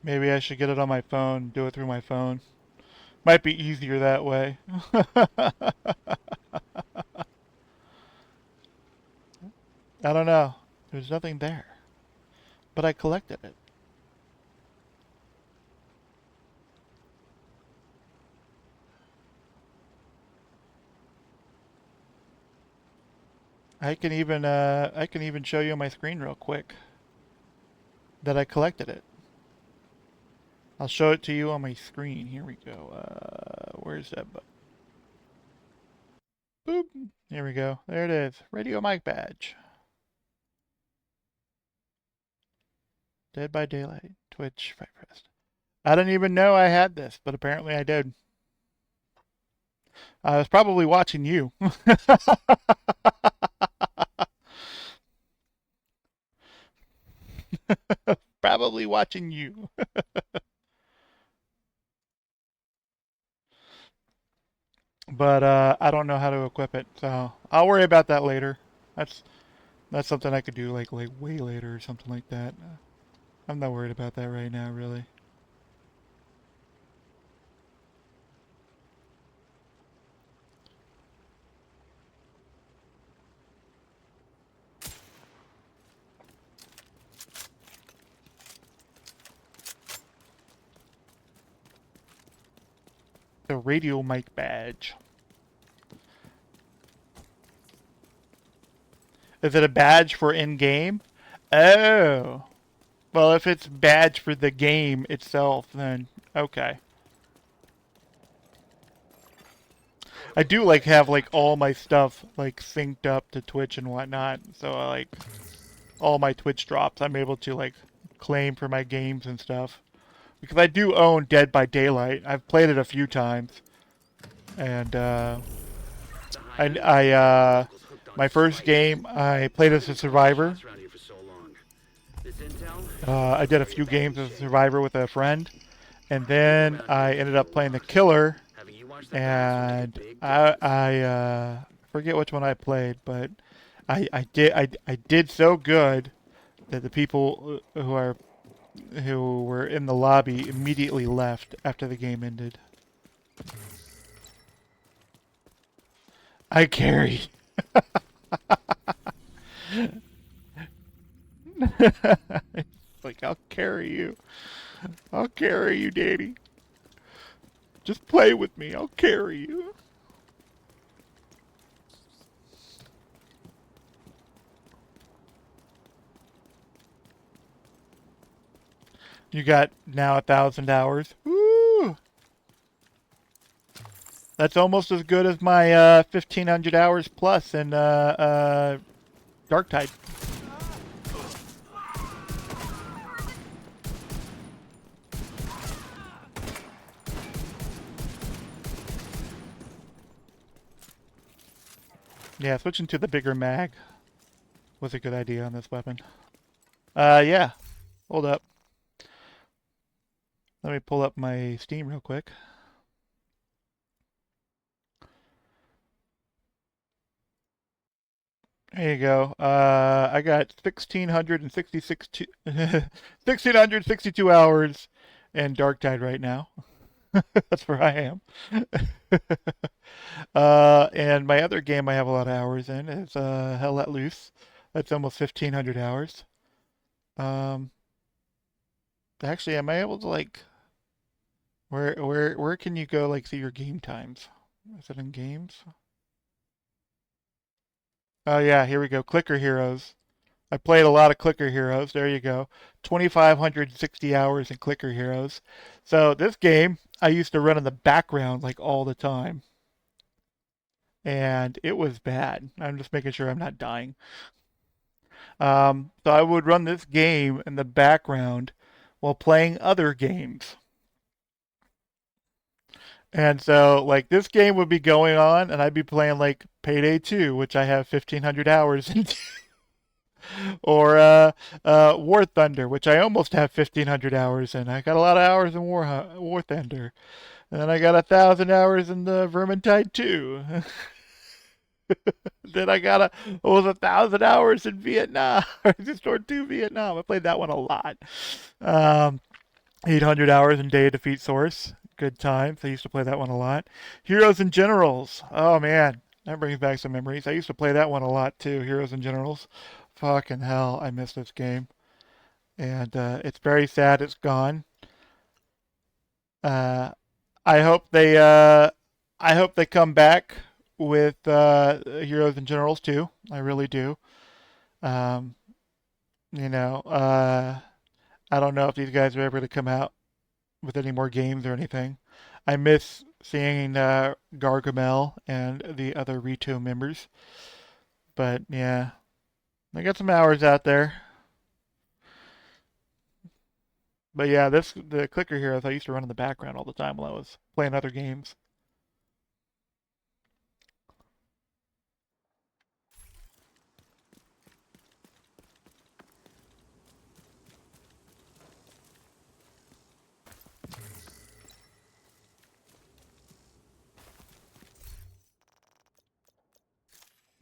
Maybe I should get it on my phone, do it through my phone. Might be easier that way. I don't know. There's nothing there. But I collected it. I can even show you on my screen real quick that I collected it. I'll show it to you on my screen. Here we go. Where's that button? Boop. Here we go. There it is. Radio mic badge. Dead by Daylight. Twitch. Fight Pressed. I didn't even know I had this, but apparently I did. I was probably watching you. Probably watching you. But I don't know how to equip it, so I'll worry about that later. That's something I could do like way later or something like that. I'm not worried about that right now, really. The radio mic badge. Is it a badge for in-game? Oh. Well, if it's badge for the game itself, then okay. I do like have like all my stuff like synced up to Twitch and whatnot. So like all my Twitch drops I'm able to like claim for my games and stuff. Because I do own Dead by Daylight. I've played it a few times. And my first game I played as a survivor. I did a few games as a survivor with a friend. And then I ended up playing the killer. And I forget which one I played, but I did so good that the people who were in the lobby immediately left after the game ended. I carry. Like, I'll carry you. I'll carry you, Daddy. Just play with me. I'll carry you. You got now 1,000 hours. Woo! That's almost as good as my 1,500 hours plus in Darktide. Yeah, switching to the bigger mag was a good idea on this weapon. Yeah. Hold up. Let me pull up my Steam real quick. There you go. I got 1,662 hours in Darktide right now. That's where I am. And my other game I have a lot of hours in is Hell Let Loose. That's almost 1,500 hours. Actually, am I able to like where can you go like see your game times? Is it in games? Oh yeah, here we go. Clicker Heroes. I played a lot of Clicker Heroes. There you go. 2,560 hours in Clicker Heroes. So this game I used to run in the background like all the time. And it was bad. I'm just making sure I'm not dying. So I would run this game in the background while playing other games. And so, like, this game would be going on, and I'd be playing, like, Payday 2, which I have 1,500 hours into. Or War Thunder, which I almost have 1,500 hours in. I got a lot of hours in War Thunder. And then I got 1,000 hours in the Vermintide 2. Then I got 1,000 hours in Vietnam. Resistance 2 Vietnam. I played that one a lot. 800 hours in Day of Defeat Source. Good times. I used to play that one a lot. Heroes and Generals. Oh man, that brings back some memories. I used to play that one a lot too. Heroes and Generals. Fucking hell, I miss this game. And it's very sad it's gone. I hope they come back with Heroes and Generals too. I really do. You know, I don't know if these guys are ever to come out with any more games or anything. I miss seeing Gargamel and the other Rito members. But yeah, I got some hours out there. But yeah, the Clicker Heroes I used to run in the background all the time while I was playing other games.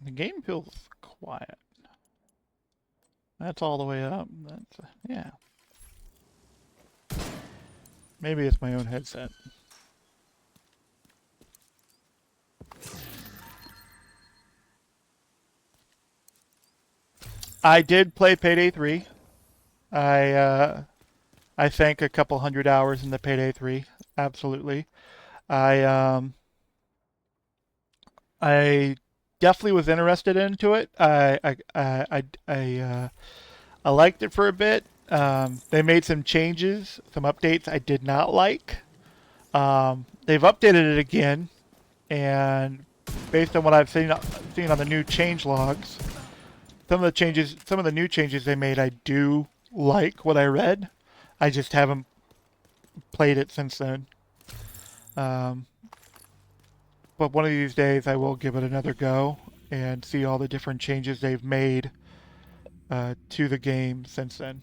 The game feels quiet. That's all the way up. That's yeah. Maybe it's my own headset. I did play Payday 3. I sank a couple hundred hours in the Payday 3. Absolutely. I definitely was interested into it. I liked it for a bit. They made some changes, some updates I did not like. They've updated it again, and based on what I've seen on the new change logs, some of the new changes they made, I do like what I read. I just haven't played it since then. But one of these days I will give it another go and see all the different changes they've made to the game since then.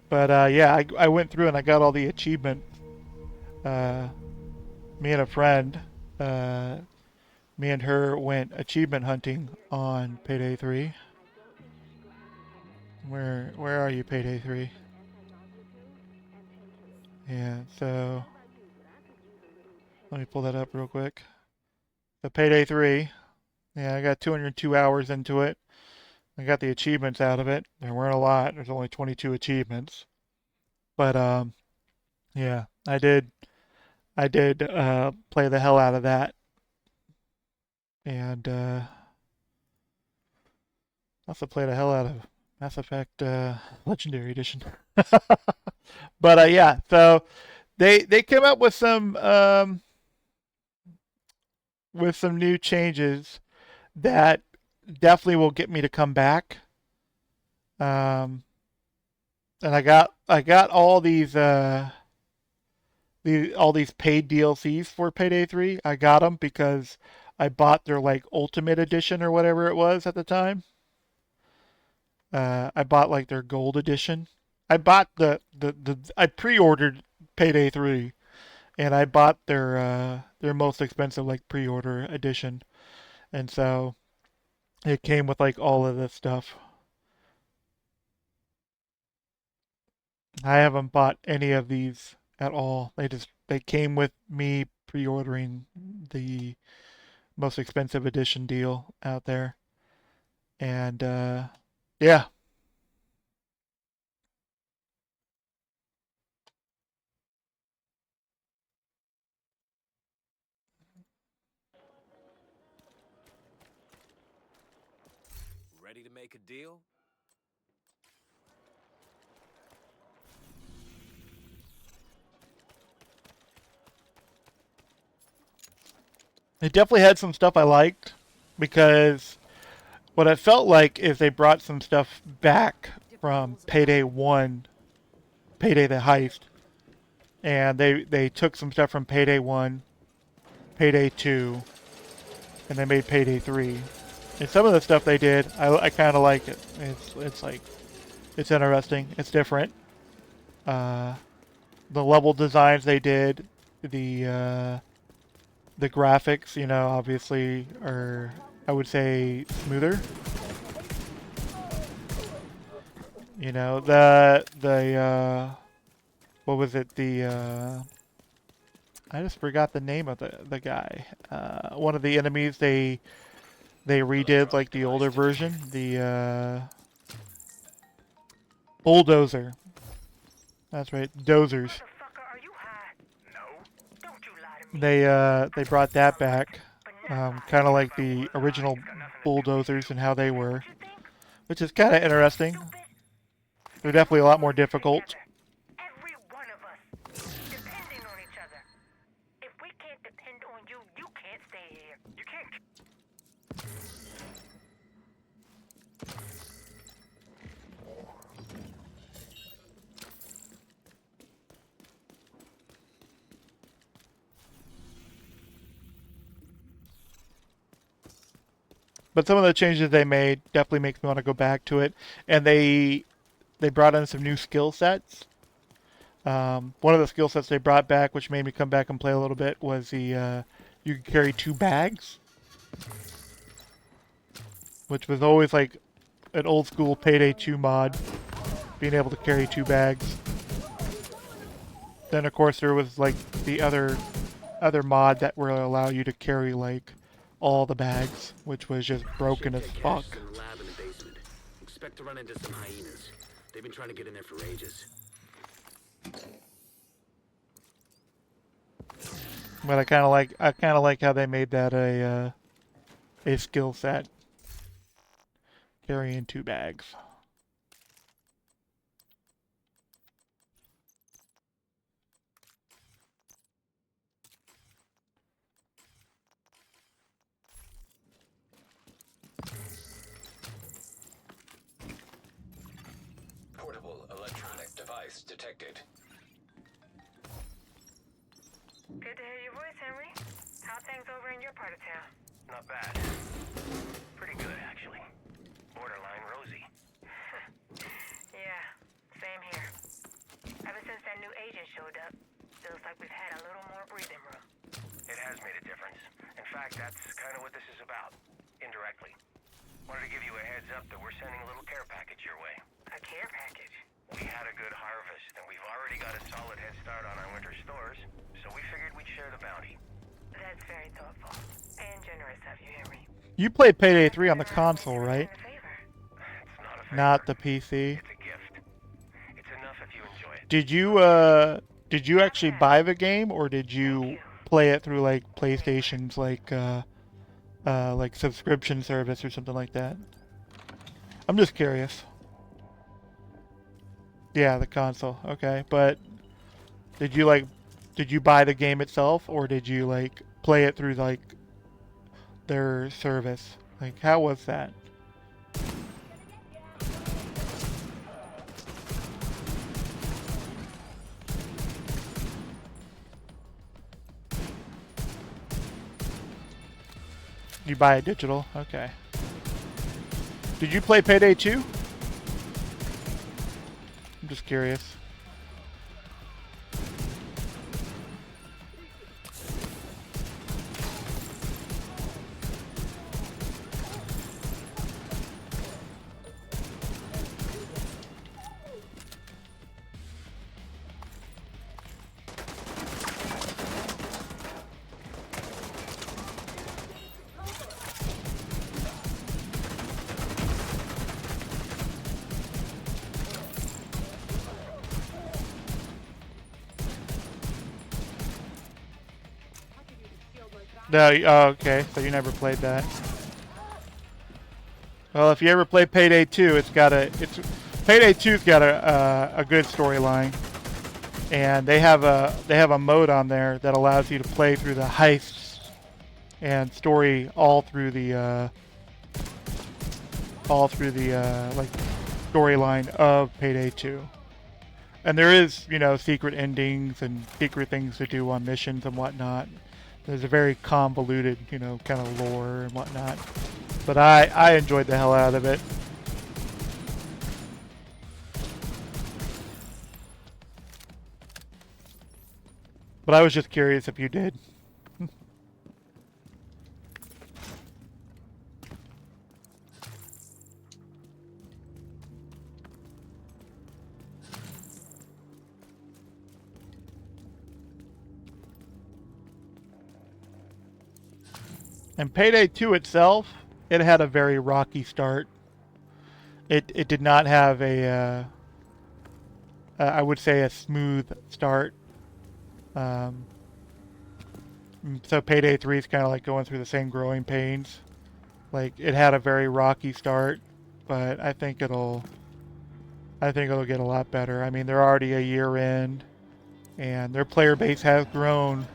But yeah, I went through and I got all the achievements. Me and a friend, me and her went achievement hunting on Payday 3. Where are you, Payday 3? Yeah, so let me pull that up real quick. The Payday 3. Yeah, I got 202 hours into it. I got the achievements out of it. There weren't a lot. There's only 22 achievements. But yeah, I did play the hell out of that. And also play the hell out of Mass Effect Legendary Edition. But yeah, so they came up with some new changes that definitely will get me to come back. And I got all these paid DLCs for Payday 3. I got them because I bought their like Ultimate Edition or whatever it was at the time. I bought like their Gold Edition. I bought I pre-ordered Payday 3, and I bought their most expensive like pre-order edition, and so it came with like all of this stuff. I haven't bought any of these at all. They came with me pre-ordering the most expensive edition deal out there, and yeah. Ready to make a deal? It definitely had some stuff I liked, because what it felt like is they brought some stuff back from Payday 1, Payday the Heist, and they took some stuff from Payday 1, Payday 2, and they made Payday 3. And some of the stuff they did, I kind of like it. It's like, it's interesting. It's different. The level designs they did, the graphics, you know, obviously are I would say, smoother. You know, what was it? I just forgot the name of the guy. One of the enemies they redid like the older version, the bulldozer. That's right, dozers. They brought that back, kind of like the original bulldozers and how they were, which is kind of interesting. They're definitely a lot more difficult. Every one of us, depending on each other. If we can't depend on you, you can't stay here. You can't. But some of the changes they made definitely makes me want to go back to it. And they brought in some new skill sets. One of the skill sets they brought back, which made me come back and play a little bit, was the you could carry 2 bags, which was always like an old school Payday 2 mod, being able to carry 2 bags. Then of course there was like the other mod that will allow you to carry like all the bags, which was just broken as fuck. Lab in the basement. Expect to run into some hyenas. They've been trying to get in there for ages. But I kind of like how they made that a skill set, carrying 2 bags. Portable electronic device detected. Good to hear your voice, Henry. How things over in your part of town? Not bad. Pretty good, actually. Borderline rosy. Yeah, same here. Ever since that new agent showed up, feels like we've had a little more breathing room. It has made a difference. In fact, that's kind of what this is about. Indirectly. Wanted to give you a heads up that we're sending a little care package your way. A care package? We had a good harvest, and we've already got a solid head start on our winter stores, so we figured we'd share the bounty. That's very thoughtful and generous of you, Henry. You played Payday 3 on the console, right? It's not a favor. Not the PC. It's a gift. It's enough if you enjoy it. Did you actually buy the game, or did you play it through like PlayStation's like subscription service or something like that? I'm just curious. Yeah, the console. Okay, but did you buy the game itself, or did you like play it through like their service? Like, how was that? You buy it digital? Okay. Did you play Payday 2? I'm just curious. No, oh, okay, so you never played that. Well, if you ever play Payday 2, Payday 2's got a good storyline, and they have a mode on there that allows you to play through the heists and story all through the like storyline of Payday 2. And there is, you know, secret endings and secret things to do on missions and whatnot. There's a very convoluted, you know, kind of lore and whatnot. But I enjoyed the hell out of it. But I was just curious if you did. And Payday 2 itself, it had a very rocky start. It did not have a, I would say, a smooth start. So Payday 3 is kind of like going through the same growing pains. Like, it had a very rocky start, but I think it'll get a lot better. I mean, they're already a year in, and their player base has grown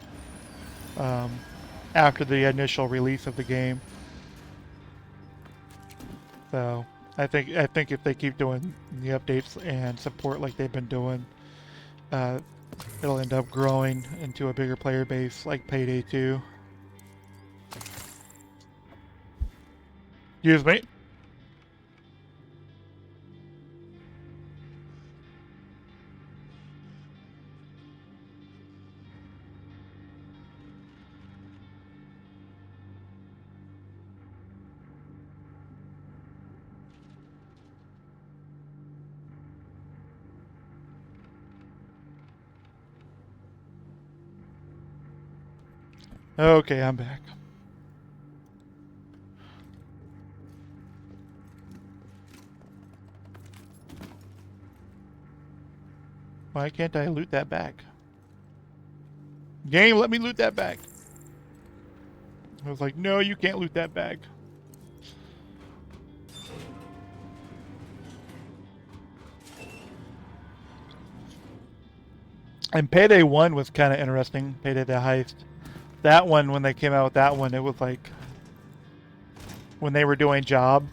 after the initial release of the game. So I think if they keep doing the updates and support like they've been doing, it'll end up growing into a bigger player base like Payday 2. Excuse me. Okay, I'm back. Why can't I loot that back? Game, let me loot that back. I was like, no, you can't loot that bag. And Payday 1 was kind of interesting. Payday the Heist. That one, when they came out with that one, it was like when they were doing jobs,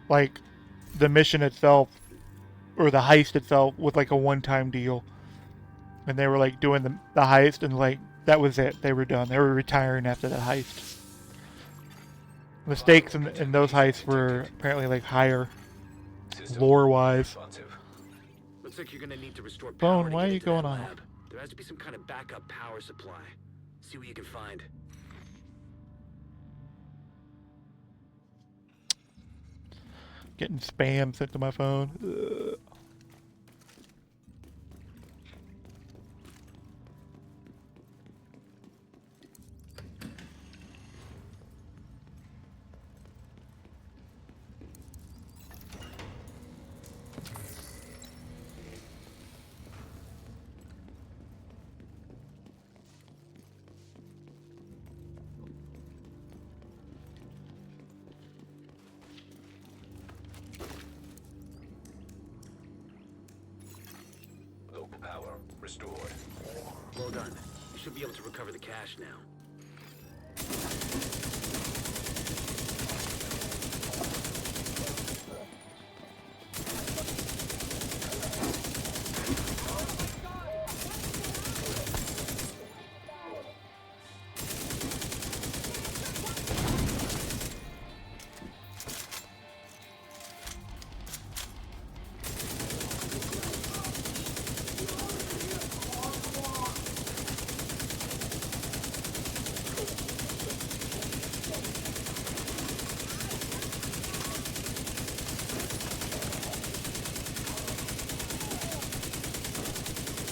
like the mission itself or the heist itself was like a one-time deal. And they were like doing the heist and like that was it. They were done. They were retiring after the heist. The stakes in those heists were apparently like higher, lore-wise. Looks like you're gonna need to restore power. Bone, why are you going on? Lab. There has to be some kind of backup power supply. See what you can find. Getting spam sent to my phone. Ugh. Local power restored. Well done. You should be able to recover the cash now.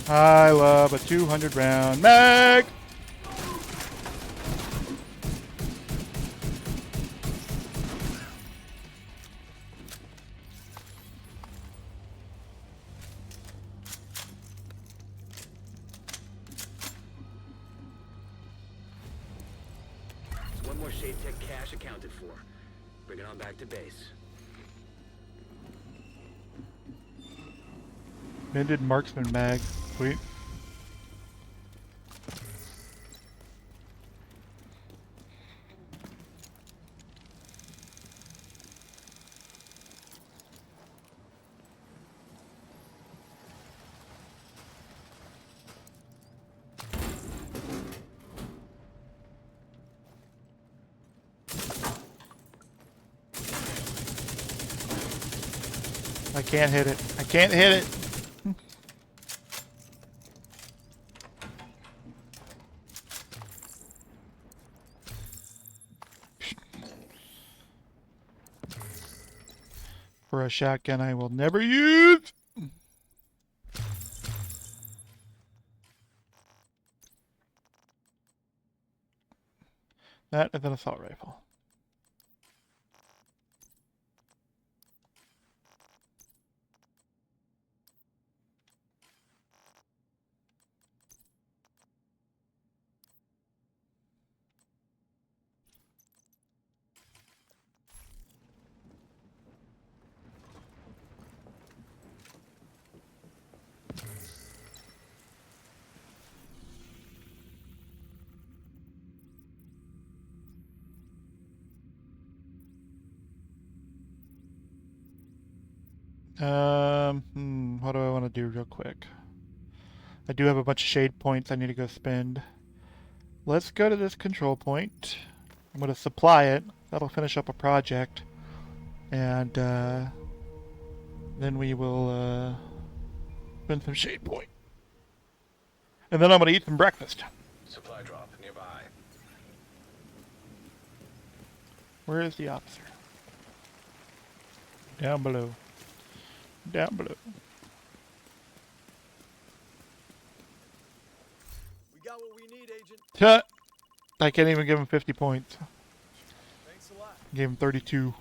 I love a 200 round mag. So one more Shade Tech cash accounted for. Bring it on back to base. Mended marksman mag. Sweet. I can't hit it. I can't hit it. For a shotgun I will never use. That is an assault rifle. What do I want to do real quick? I do have a bunch of shade points I need to go spend. Let's go to this control point. I'm going to supply it. That'll finish up a project. And then we will spend some shade point. And then I'm going to eat some breakfast. Supply drop nearby. Where is the officer? Down below. Down below. We got what we need, Agent. Tut! I can't even give him 50 points. Thanks a lot. Gave him 32. You're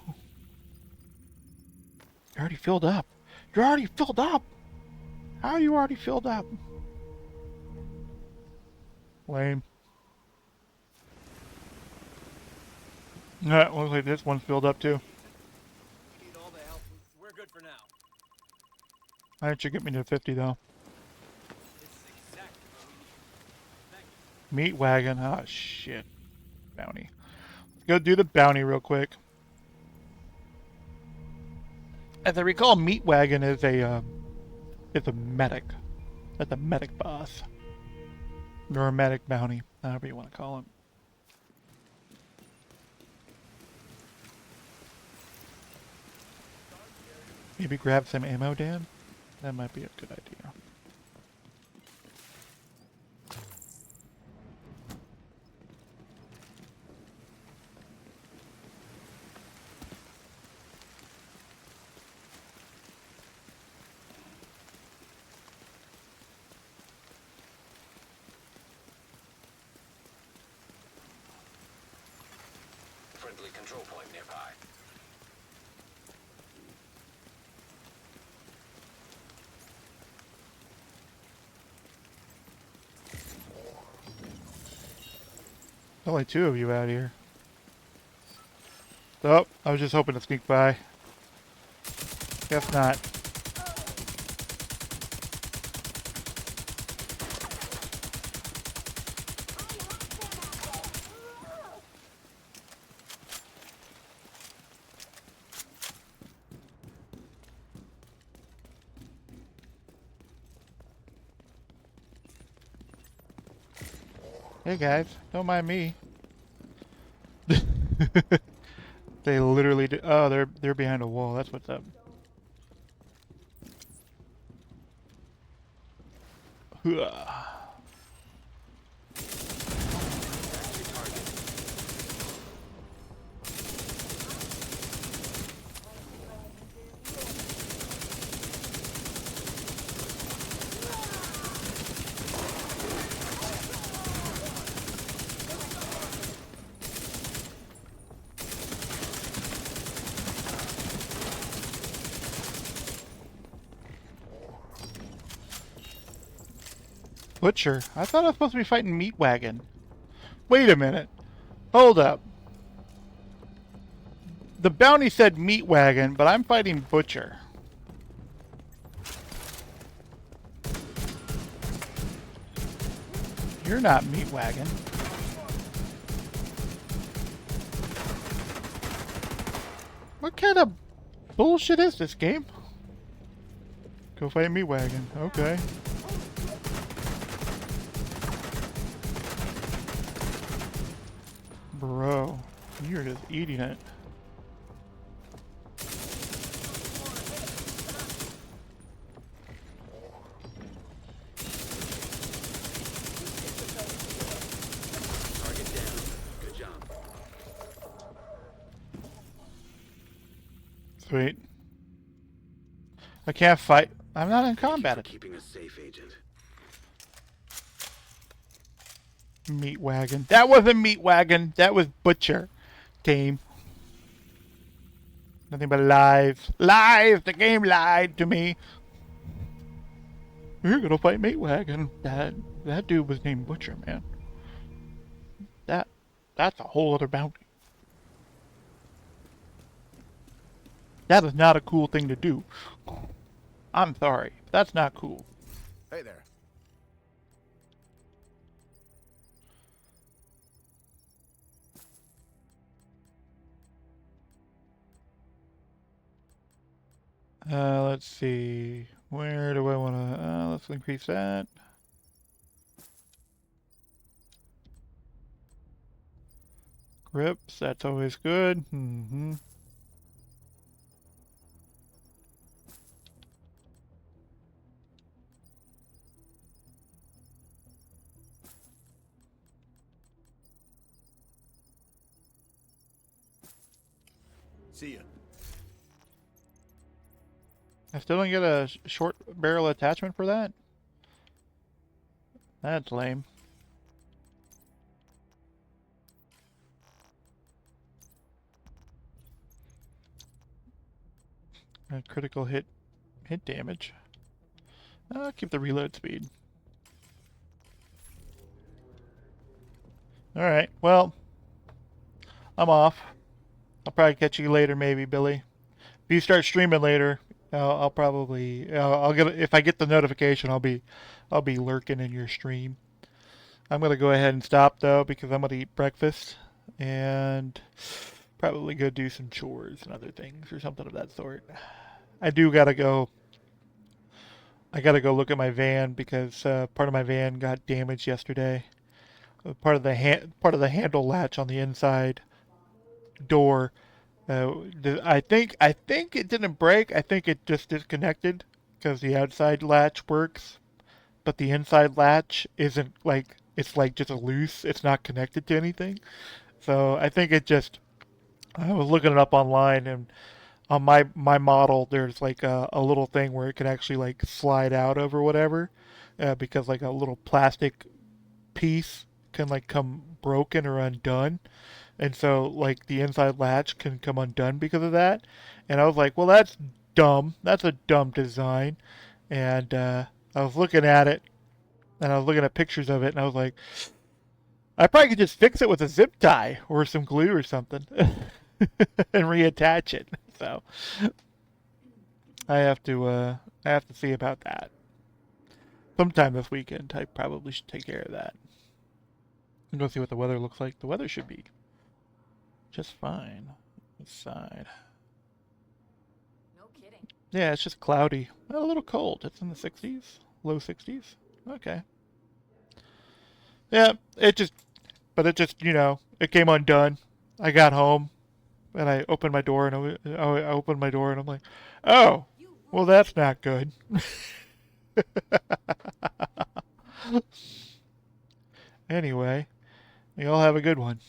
already filled up. You're already filled up! How are you already filled up? Lame. Looks like this one's filled up too. Need all the help. We're good for now. That should get me to 50 though. This is exactly what we need. Thank you. Meat wagon. Oh shit. Bounty. Let's go do the bounty real quick. As I recall, meat wagon is a medic. That's a medic boss. Or a medic bounty, however you want to call it. Maybe grab some ammo, Dan? That might be a good idea. Friendly control point nearby. Only two of you out here. Oh, I was just hoping to sneak by. Guess not. Hey guys, don't mind me. They literally do. Oh, they're behind a wall. That's what's up. Hooah. Butcher? I thought I was supposed to be fighting Meat Wagon. Wait a minute. Hold up. The bounty said Meat Wagon, but I'm fighting Butcher. You're not Meat Wagon. What kind of bullshit is this game? Go fight Meat Wagon. Okay. Bro, you're just eating it. Target down. Good job. Sweet. I can't fight. I'm not in combat. Keeping us safe, Agent. Meat wagon. That wasn't meat wagon. That was butcher. Game. Nothing but lies. Lies! The game lied to me. You're gonna fight meat wagon. That dude was named Butcher, man. That's a whole other bounty. That is not a cool thing to do. I'm sorry. That's not cool. Hey there. Let's see. Where do I want to... let's increase that. Grips, that's always good. Mm-hmm. See ya. I still don't get a short barrel attachment for that? That's lame. Critical hit damage. I'll keep the reload speed. Alright, well, I'm off. I'll probably catch you later maybe, Billy. If you start streaming later, I'll probably I'll get, if I get the notification, I'll be lurking in your stream. I'm gonna go ahead and stop though because I'm gonna eat breakfast and probably go do some chores and other things or something of that sort. I gotta go look at my van because part of my van got damaged yesterday. Part of the handle latch on the inside door. I think it didn't break. I think it just disconnected because the outside latch works, but the inside latch isn't, like, it's like just a loose. It's not connected to anything. So I think it just. I was looking it up online, and on my model, there's like a little thing where it can actually like slide out over whatever, because like a little plastic piece can like come broken or undone. And so, like, the inside latch can come undone because of that. And I was like, well, that's dumb. That's a dumb design. And I was looking at it, and I was looking at pictures of it, and I was like, I probably could just fix it with a zip tie or some glue or something and reattach it. So I have to see about that. Sometime this weekend, I probably should take care of that. And go see what the weather looks like. The weather should be just fine. This side. No kidding. Yeah, it's just cloudy. A little cold. It's in the 60s. Low 60s. Okay. Yeah, it just, you know, it came undone. I got home, and I opened my door, and I opened my door, and I'm like, oh, well, that's not good. Anyway, you all have a good one.